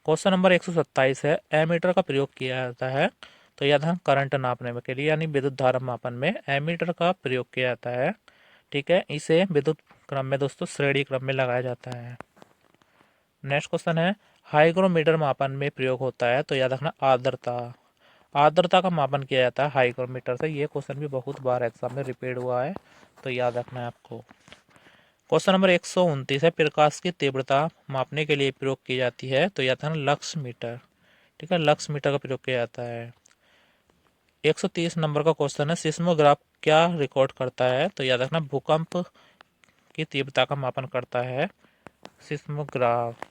क्वेश्चन नंबर 127 है, एमीटर का प्रयोग किया जाता है? तो याद है करंट नापने के लिए यानी विद्युत धारा मापन में एमीटर का प्रयोग किया जाता है, ठीक है, इसे विद्युत क्रम में दोस्तों श्रेणी क्रम में लगाया जाता है। नेक्स्ट क्वेश्चन है, हाइग्रोमीटर मापन में प्रयोग होता है? तो याद रखना आर्द्रता, आर्द्रता का मापन किया जाता है हाइग्रोमीटर से, ये क्वेश्चन भी बहुत बार एग्जाम में रिपीट हुआ है, तो याद रखना है आपको। क्वेश्चन नंबर 129 है, प्रकाश की तीव्रता मापने के लिए प्रयोग की जाती है? तो याद रखना लक्स मीटर, ठीक है, लक्स मीटर का प्रयोग किया जाता है। 130 नंबर का क्वेश्चन है, सिस्मोग्राफ क्या रिकॉर्ड करता है? तो याद रखना भूकंप की तीव्रता का मापन करता है सिस्मोग्राफ।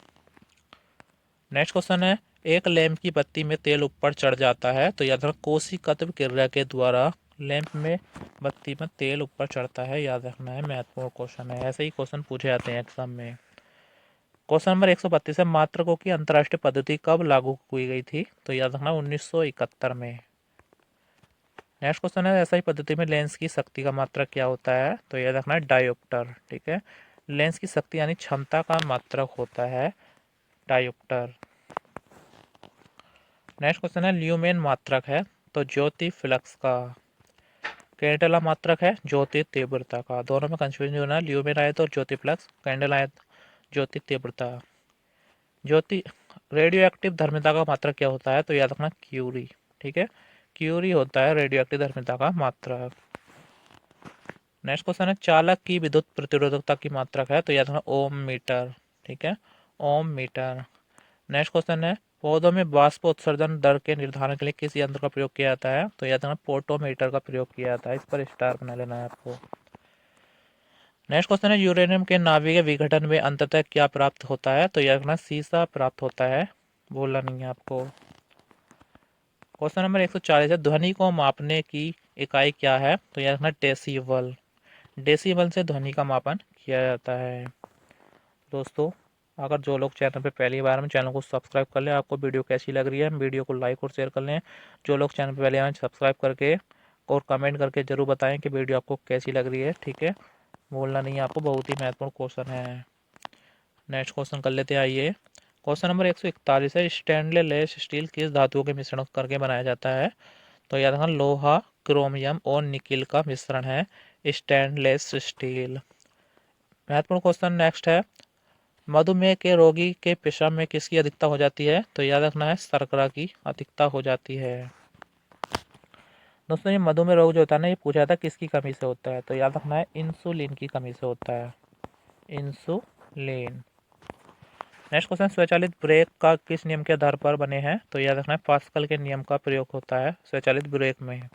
नेक्स्ट क्वेश्चन है, एक लैंप की बत्ती में तेल ऊपर चढ़ जाता है? तो याद रखना कोशिकत्व क्रिया के द्वारा लैंप में बत्ती में तेल ऊपर चढ़ता है, याद रखना है, महत्वपूर्ण क्वेश्चन है, ऐसे ही क्वेश्चन पूछे जाते हैं एग्जाम में। क्वेश्चन नंबर 132 है, मात्रकों की अंतर्राष्ट्रीय पद्धति कब लागू की गई थी? तो याद रखना 1971 में। नेक्स्ट क्वेश्चन है, ऐसा ही पद्धति में लेंस की शक्ति का मात्रक क्या होता है? तो याद रखना है डायोप्टर, ठीक है, लेंस की शक्ति यानी क्षमता का मात्रक होता है डायोप्टर। नेक्स्ट क्वेश्चन है, ल्यूमेन मात्रक है? तो ज्योति फ्लक्स का। कैंडेला मात्रक है ज्योति तीव्रता का, दोनों में कंफ्यूजन होना, ल्यूमेन आए तो ज्योति फ्लक्स, कैंडल आए तो ज्योति तीव्रता। ज्योति रेडियो एक्टिव धर्मिता का मात्रक क्या होता है? तो याद रखना क्यूरी। ठीक है, क्यूरी होता है रेडियो एक्टिव धर्मिता का मात्रक। नेक्स्ट क्वेश्चन है चालक की विद्युत प्रतिरोधकता की मात्रक है, तो याद रखना ओम मीटर। ठीक है, ओम मीटर। नेक्स्ट क्वेश्चन है पौधों में बाष्प उत्सर्जन दर के निर्धारण के लिए किस यंत्र का प्रयोग किया जाता है? तो याद रखना पोटोमीटर का प्रयोग किया जाता है। इस पर स्टार बना लेना है आपको। नेक्स्ट क्वेश्चन है यूरेनियम के नाभिकीय विघटन में अंततः क्या प्राप्त होता है? तो याद रखना सीसा प्राप्त होता है, बोलना नहीं है आपको। क्वेश्चन नंबर 140 है ध्वनि को मापने की इकाई क्या है? तो याद रखना डेसिबल। डेसिबल से ध्वनि का मापन किया जाता है। दोस्तों, अगर जो लोग चैनल पे पहली बार में चैनल को सब्सक्राइब कर लें, आपको वीडियो कैसी लग रही है वीडियो को लाइक और शेयर कर लें। जो लोग चैनल पे पहले बार सब्सक्राइब करके और कमेंट करके जरूर बताएं कि वीडियो आपको कैसी लग रही है। ठीक है, बोलना नहीं है आपको, बहुत ही महत्वपूर्ण क्वेश्चन है। नेक्स्ट क्वेश्चन कर लेते हैं, आइए। क्वेश्चन नंबर 141 है स्टेनलेस स्टील किस धातुओं के मिश्रण करके बनाया जाता है? तो याद रखना लोहा, क्रोमियम और निकिल का मिश्रण है स्टेनलेस स्टील। महत्वपूर्ण क्वेश्चन नेक्स्ट है मधुमेह के रोगी के पेशाब में किसकी अधिकता हो जाती है? तो याद रखना है शर्करा की अधिकता हो जाती है। दोस्तों, ये मधुमेह रोग जो होता है ना, ये पूछा जाता है किसकी कमी से होता है? तो याद रखना है इंसुलिन की कमी से होता है, इंसुलिन। नेक्स्ट क्वेश्चन स्वचालित ब्रेक का किस नियम के आधार पर बने हैं? तो याद रखना है पास्कल के नियम का प्रयोग होता है स्वचालित ब्रेक में।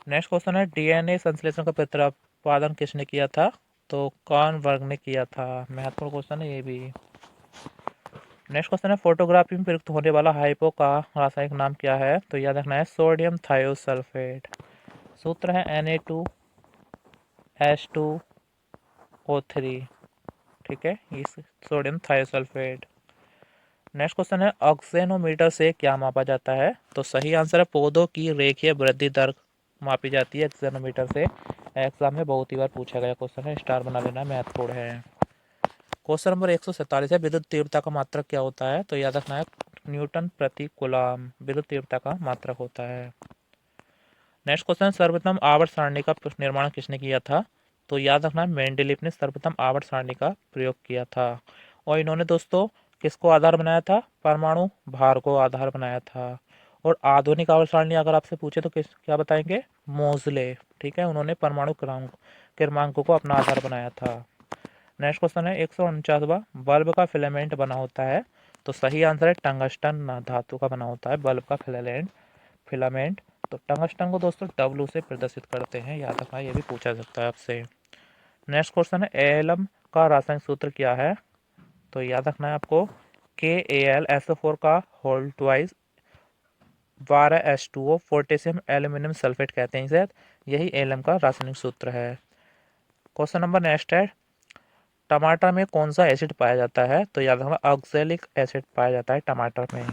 नेक्स्ट क्वेश्चन है डीएनए संश्लेषण का प्रतिपादन किसने किया था? तो कॉर्नबर्ग ने किया था। महत्वपूर्ण क्वेश्चन है ये भी। नेक्स्ट क्वेश्चन है फोटोग्राफी में प्रयुक्त होने वाला हाइपो का रासायनिक नाम क्या है? तो याद रखना है सोडियम थायोसल्फेट। सूत्र है Na2H2O3। ठीक है, इस सोडियम थायोसल्फेट। नेक्स्ट क्वेश्चन है ऑक्सेनोमीटर से क्या मापा जाता है? तो सही आंसर है पौधों की रेखीय वृद्धि दर मापी जाती है ऑक्सेनोमीटर से। एग्जाम में बहुत ही बार पूछा गया क्वेश्चन है, स्टार बना लेना, महत्वपूर्ण है। क्वेश्चन नंबर 147 है विद्युत तीव्रता का मात्रक क्या होता है? तो याद रखना है न्यूटन प्रति कूलम विद्युत तीव्रता का मात्रक होता है। नेक्स्ट क्वेश्चन सर्वप्रथम आवर्त सारणी का निर्माण किसने किया था? तो याद रखना मेंडलीव ने सर्वप्रथम आवर्त सारणी का प्रयोग किया था। और इन्होंने दोस्तों किसको आधार बनाया था? परमाणु भार को आधार बनाया था। और आधुनिक आवर्त सारणी अगर आपसे पूछे तो किस क्या बताएंगे? मोजले। ठीक है, उन्होंने परमाणु क्रमांकों को अपना आधार बनाया था। नेक्स्ट क्वेश्चन है 149वां बल्ब का फिलामेंट बना होता है? तो सही आंसर है टंगस्टन धातु का बना होता है बल्ब का फिलामेंट। तो टंगस्टन को दोस्तों डब्लू से प्रदर्शित करते हैं, याद रखना, ये भी पूछा सकता है आपसे। नेक्स्ट क्वेश्चन है एलम का रासायनिक सूत्र क्या है? तो याद रखना है आपको KAlSO4 का whole twice 12H2O potassium aluminium sulphate कहते हैं इसे। यही एलम का रासायनिक सूत्र है। क्वेश्चन नंबर नेक्स्ट है टमाटर में कौन सा एसिड पाया जाता है? तो याद रखना ऑक्सैलिक एसिड पाया जाता है टमाटर में।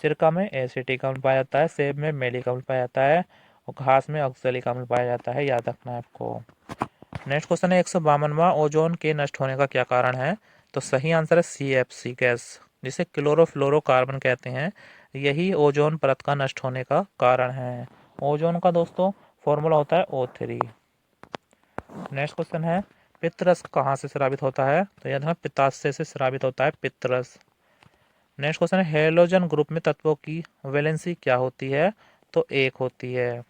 सिरका में एसिटिक अम्ल पाया जाता है, सेब में मेलिक अम्ल पाया जाता है और घास में ऑक्सैलिक अम्ल पाया जाता है, याद रखना है आपको। नेक्स्ट क्वेश्चन है 152वां ओजोन के नष्ट होने का क्या कारण है? तो सही आंसर है CFC गैस, जिसे क्लोरोफ्लोरोकार्बन कहते हैं। यही ओजोन परत का नष्ट होने का कारण है। ओजोन का दोस्तों फॉर्मूला होता है O3। नेक्स्ट क्वेश्चन है पित्तरस कहाँ से स्रावित होता है? तो याद रखना पित्ताशय से स्रावित होता है पित्तरस। नेक्स्ट क्वेश्चन है हेलोजन ग्रुप में तत्वों की वैलेंसी क्या होती है? तो 1 होती है।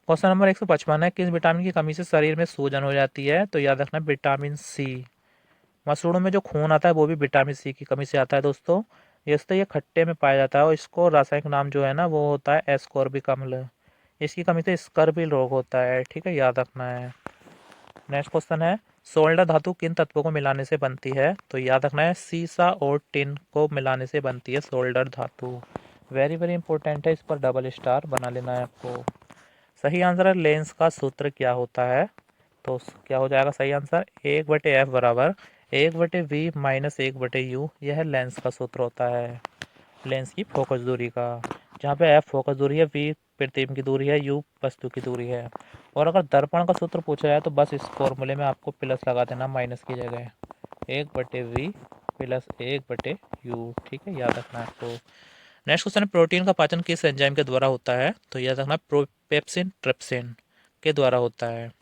क्वेश्चन नंबर 155 है किस विटामिन की कमी से शरीर में सूजन हो जाती है? तो याद रखना विटामिन सी। मसूड़ों में जो खून आता है वो भी विटामिन सी की कमी से आता है दोस्तों। ये खट्टे में पाया जाता है और इसको रासायनिक नाम जो है ना वो होता है एस्कॉर्बिक अम्ल। इसकी कमी से स्कर्वी रोग होता है। ठीक है, याद रखना है। नेक्स्ट क्वेश्चन है सोल्डर धातु किन तत्वों को मिलाने से बनती है? तो याद रखना है सीसा और टिन को मिलाने से बनती है सोल्डर धातु। वेरी वेरी इंपॉर्टेंट है, इस पर डबल स्टार बना लेना है आपको। सही आंसर है लेंस का सूत्र क्या होता है? तो क्या हो जाएगा सही आंसर 1/F बराबर 1/V माइनस 1/U। यह लेंस का सूत्र होता है लेंस की फोकस दूरी का, जहाँ पे F फोकस दूरी है, V प्रतिबिंब की दूरी है, U वस्तु की दूरी है। और अगर दर्पण का सूत्र पूछा जाए तो बस इस फॉर्मूले में आपको प्लस लगा देना माइनस की जगह 1/V प्लस 1/U। ठीक है, याद रखना है आपको। नेक्स्ट क्वेश्चन है प्रोटीन का पाचन किस एंजाइम के द्वारा होता है? तो याद रखना पेप्सिन ट्रिप्सिन के द्वारा होता है।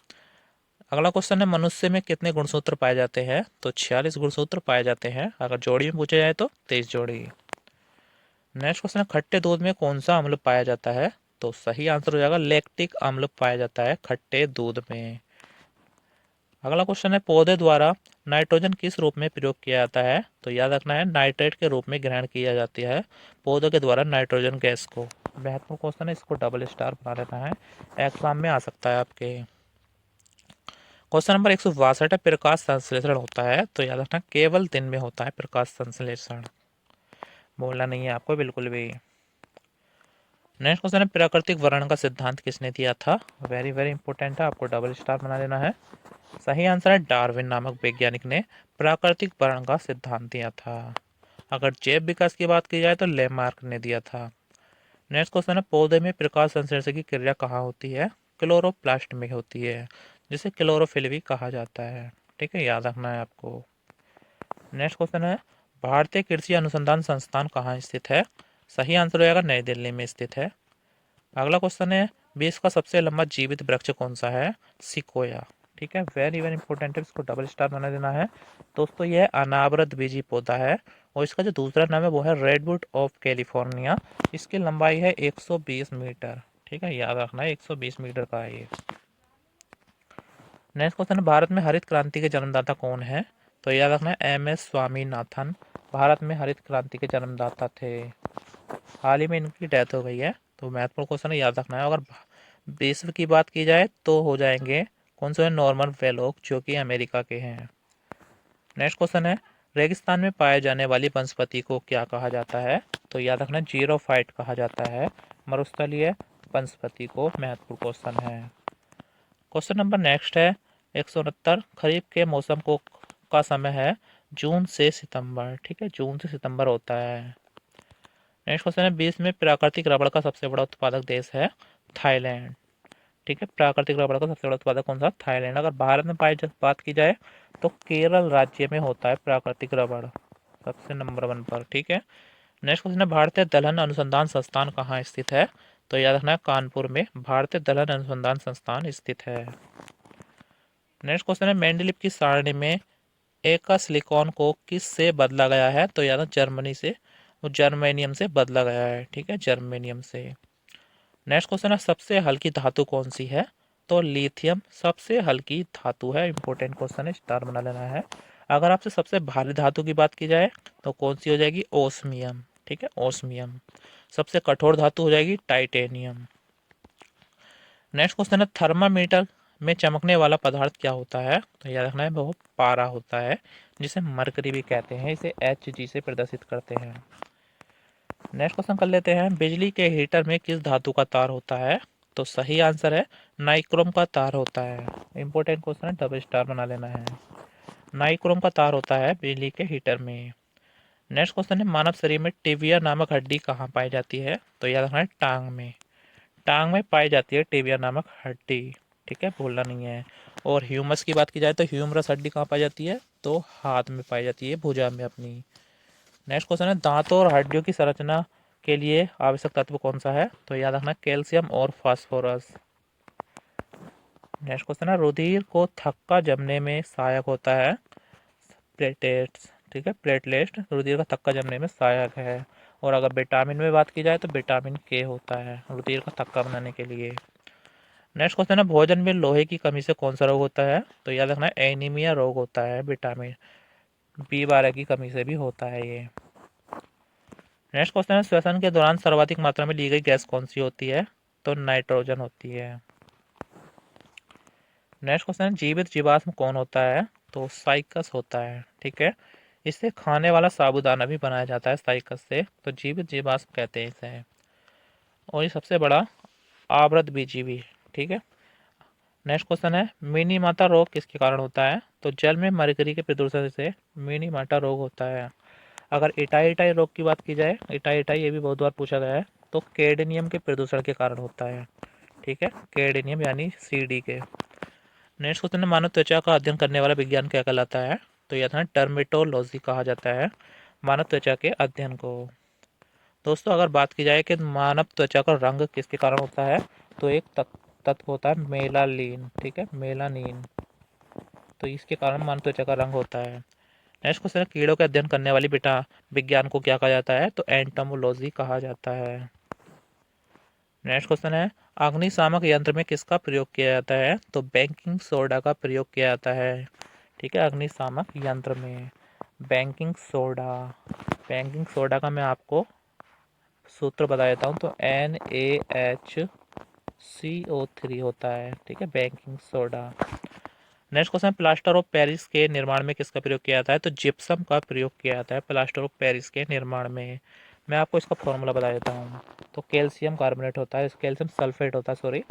अगला क्वेश्चन है, मनुष्य में कितने गुणसूत्र पाए जाते हैं? तो 46 गुणसूत्र पाए जाते हैं। अगर जोड़ी में पूछे जाए तो 23 जोड़ी। नेक्स्ट क्वेश्चन है, खट्टे दूध में कौन सा अम्ल पाया जाता है? तो सही आंसर हो जाएगा लैक्टिक अम्ल पाया जाता है खट्टे दूध में। अगला क्वेश्चन है, पौधे द्वारा नाइट्रोजन किस रूप में प्रयोग किया जाता है? तो याद रखना है, नाइट्रेट के रूप में ग्रहण किया जाती है पौधों के द्वारा नाइट्रोजन गैस को। महत्वपूर्ण क्वेश्चन है, इसको डबल स्टार बना लेना है, एग्जाम में आ सकता है आपके। क्वेश्चन नंबर 162 है, प्रकाश संश्लेषण होता है? तो याद रखना केवल दिन में होता है प्रकाश संश्लेषण, बोलना नहीं है आपको बिल्कुल भी। नेक्स्ट क्वेश्चन है, प्राकृतिक वर्णन का सिद्धांत किसने दिया था? वेरी वेरी इंपॉर्टेंट है, आपको डबल स्टार बना देना है। सही आंसर है, डार्विन नामक वैज्ञानिक ने प्राकृतिक वर्णन का सिद्धांत दिया था। अगर जैव विकास की बात की जाए तो लेमार्क ने दिया था। नेक्स्ट क्वेश्चन है, पौधे में प्रकाश संश्लेषण की क्रिया कहाँ होती है? क्लोरोप्लास्ट में होती है, जिसे क्लोरोफिल भी कहा जाता है। ठीक है, याद रखना है आपको। नेक्स्ट क्वेश्चन है, भारतीय कृषि अनुसंधान संस्थान कहाँ स्थित है? सही आंसर हो जाएगा नई दिल्ली में स्थित है। अगला क्वेश्चन है, विश्व का सबसे लंबा जीवित वृक्ष कौन सा है? सिकोया। ठीक है, वेरी वेरी इंपॉर्टेंट है, इसको डबल स्टार बना देना है। दोस्तों यह अनावृत बीजी पौधा है और इसका जो दूसरा नाम है वो है रेडवुड ऑफ कैलिफोर्निया। इसकी लंबाई है 120 मीटर। ठीक है, याद रखना है 120 मीटर का है ये। नेक्स्ट क्वेश्चन है, भारत में हरित क्रांति के जन्मदाता कौन है? तो याद रखना है एम एस स्वामीनाथन भारत में हरित क्रांति के जन्मदाता थे। हाल ही में इनकी डेथ हो गई है। तो महत्वपूर्ण क्वेश्चन है, याद रखना है। अगर विश्व की बात की जाए तो हो जाएंगे कौन से, नॉर्मन फेलोक जो कि अमेरिका के हैं। नेक्स्ट क्वेश्चन है, रेगिस्तान में पाए जाने वाली वनस्पति को क्या कहा जाता है? तो याद रखना जीरोफाइट कहा जाता है मरुस्थलीय वनस्पति को। महत्वपूर्ण क्वेश्चन है। क्वेश्चन नंबर नेक्स्ट है 169, खरीफ के मौसम को का समय है जून से सितंबर। ठीक है, जून से सितंबर होता है। नेक्स्ट क्वेश्चन है, विश्व में प्राकृतिक रबड़ का सबसे बड़ा उत्पादक देश है थाईलैंड। ठीक है, प्राकृतिक रबड़ का सबसे बड़ा उत्पादक कौन सा? थाईलैंड। अगर भारत में बात की जाए तो केरल राज्य में होता है प्राकृतिक रबड़ सबसे नंबर 1 पर। ठीक है। नेक्स्ट क्वेश्चन है, भारतीय दलहन अनुसंधान संस्थान कहाँ स्थित है? तो याद रखना है कानपुर में भारतीय दलहन अनुसंधान संस्थान स्थित है। नेक्स्ट क्वेश्चन है, मेंडलीव की सारणी में एका सिलिकॉन को किस से बदला गया है? तो याद जर्मनी से, वो जर्मेनियम से बदला गया है। ठीक है, जर्मेनियम से। नेक्स्ट क्वेश्चन है, सबसे हल्की धातु कौन सी है? तो लिथियम सबसे हल्की धातु है। इंपॉर्टेंट क्वेश्चन है, स्टार बना लेना है। अगर आपसे सबसे भारी धातु की बात की जाए तो कौन सी हो जाएगी? ओस्मियम। ठीक है, ओस्मियम। सबसे कठोर धातु हो जाएगी टाइटेनियम। नेक्स्ट क्वेश्चन है, थर्मामीटर में चमकने वाला पदार्थ क्या होता है? तो याद रखना है वो पारा होता है, जिसे मरकरी भी कहते हैं। इसे Hg से प्रदर्शित करते हैं। नेक्स्ट क्वेश्चन कर लेते हैं, बिजली के हीटर में किस धातु का तार होता है? तो सही आंसर है नाइक्रोम का तार होता है। इंपॉर्टेंट क्वेश्चन है, डबल स्टार बना लेना है। नाइक्रोम का तार होता है बिजली के हीटर में। नेक्स्ट क्वेश्चन है, मानव शरीर में टिबिया नामक हड्डी कहाँ पाई जाती है? तो याद रखना है टांग में। टांग में पाई जाती है टिबिया नामक हड्डी। ठीक है, भूलना नहीं है। और ह्यूमस की बात की जाए तो ह्यूमरस हड्डी कहाँ पाई जाती है? तो हाथ में पाई जाती है, भुजा में अपनी। नेक्स्ट क्वेश्चन है, दांतों और हड्डियों की संरचना के लिए आवश्यक तत्व कौन सा है? तो याद रखना कैल्शियम और फास्फोरस। नेक्स्ट क्वेश्चन है, रुधिर को थक्का जमने में सहायक होता है प्लेटलेट्स। ठीक है, प्लेटलेट रुधिर का थक्का जमने में सहायक है। और अगर विटामिन में बात की जाए तो विटामिन के होता है रुधिर का थक्का बनाने के लिए। नेक्स्ट क्वेश्चन है, भोजन में लोहे की कमी से कौन सा रोग होता है? तो याद रखना एनीमिया रोग होता है, विटामिन B12 की कमी से भी होता है ये। नेक्स्ट क्वेश्चन है, श्वसन के दौरान सर्वाधिक मात्रा में ली गई गैस कौन सी होती है? तो नाइट्रोजन होती है। नेक्स्ट क्वेश्चन है, जीवित जीवाश्म कौन होता है? तो साइकस होता है। ठीक है, इससे खाने वाला साबूदाना भी बनाया जाता है साइकस से, तो जीवित जीवाश्म कहते हैं इसे। और ये सबसे बड़ा आवृत बीजी भी। ठीक है। नेक्स्ट क्वेश्चन है, मिनी माता रोग किसके कारण होता है? तो जल में मरकरी के प्रदूषण से मिनी माता रोग होता है। अगर इटाई इटाई रोग की बात की जाए, इटाई इटाई ये भी बहुत बार पूछा गया है, तो कैडमियम के प्रदूषण के कारण होता है। ठीक है, कैडमियम यानी CD के। नेक्स्ट क्वेश्चन है, मानव त्वचा का अध्ययन करने वाला विज्ञान क्या कहलाता है? तो यह था डर्मेटोलॉजी कहा जाता है मानव त्वचा के अध्ययन को। दोस्तों अगर बात की जाए कि मानव त्वचा का रंग किसके कारण होता है, तो एक तत्व होता है मेलानिन। ठीक है, मेलानिन। तो इसके कारण मानव त्वचा का रंग होता है। नेक्स्ट क्वेश्चन है, कीड़ों का अध्ययन करने वाली विज्ञान को क्या कहा जाता है? तो एंटोमोलॉजी कहा जाता है। नेक्स्ट क्वेश्चन है, अग्निशामक यंत्र में किसका प्रयोग किया जाता है? तो बेकिंग सोडा का प्रयोग किया जाता है। ठीक है, अग्निशामक यंत्र में बेकिंग सोडा। बेकिंग सोडा का मैं आपको सूत्र बता देता हूँ, तो NaHCO3 होता है। ठीक है, baking soda. Next question, plaster of Paris के निर्माण में किसका प्रयोग किया जाता है? तो जिप्सम का प्रयोग किया जाता है प्लास्टर ऑफ पेरिस के निर्माण में। मैं आपको इसका फॉर्मूला बता देता हूँ, तो कैल्शियम कार्बोनेट होता है, कैल्शियम सल्फेट होता है, सॉरी,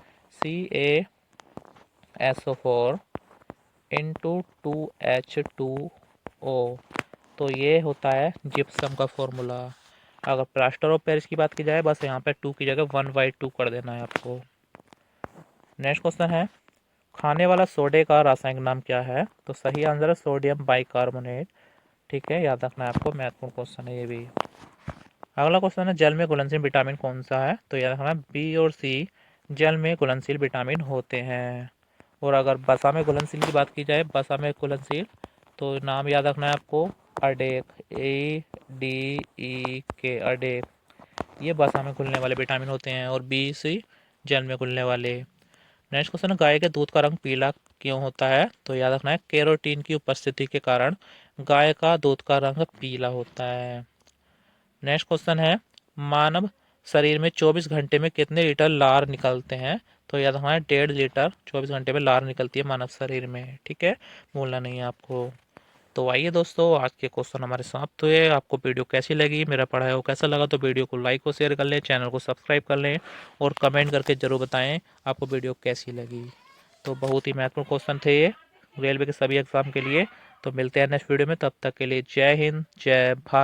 CaSO4 इंटू 2H2O। तो ये होता है जिप्सम का फॉर्मूला। अगर प्लास्टर ऑफ पेरिस की बात की जाए, बस यहाँ पे 2 की जगह 1/2 कर देना है आपको। नेक्स्ट क्वेश्चन है, खाने वाला सोडे का रासायनिक नाम क्या है? तो सही आंसर है सोडियम बाइकार्बोनेट। ठीक है, याद रखना है आपको, महत्वपूर्ण क्वेश्चन है ये भी। अगला क्वेश्चन है, जल में घुलनशील विटामिन कौन सा है? तो याद रखना है बी और सी जल में घुलनशील विटामिन होते हैं। और अगर वसा में घुलनशील की बात की जाए, वसा में घुलनशील, तो नाम याद रखना है आपको अडेक, ADEK, अडेक। ये वसा में घुलने वाले विटामिन होते हैं। और बी सी जल में घुलने वाले। नेक्स्ट क्वेश्चन है, गाय के दूध का रंग पीला क्यों होता है? तो याद रखना है कैरोटीन की उपस्थिति के कारण गाय का दूध का रंग पीला होता है। नेक्स्ट क्वेश्चन है, मानव शरीर में 24 घंटे में कितने लीटर लार निकलते हैं? तो याद रखना है 1.5 लीटर 24 घंटे में लार निकलती है मानव शरीर में। ठीक है, भूलना नहीं है आपको। तो आइए दोस्तों, आज के क्वेश्चन हमारे समाप्त हुए। आपको वीडियो कैसी लगी, मेरा पढ़ाया हो कैसा लगा, तो वीडियो को लाइक और शेयर कर लें, चैनल को सब्सक्राइब कर लें और कमेंट करके ज़रूर बताएं आपको वीडियो कैसी लगी। तो बहुत ही महत्वपूर्ण क्वेश्चन थे ये रेलवे के सभी एग्जाम के लिए। तो मिलते हैं नेक्स्ट वीडियो में, तब तक के लिए जय हिंद, जय भारत।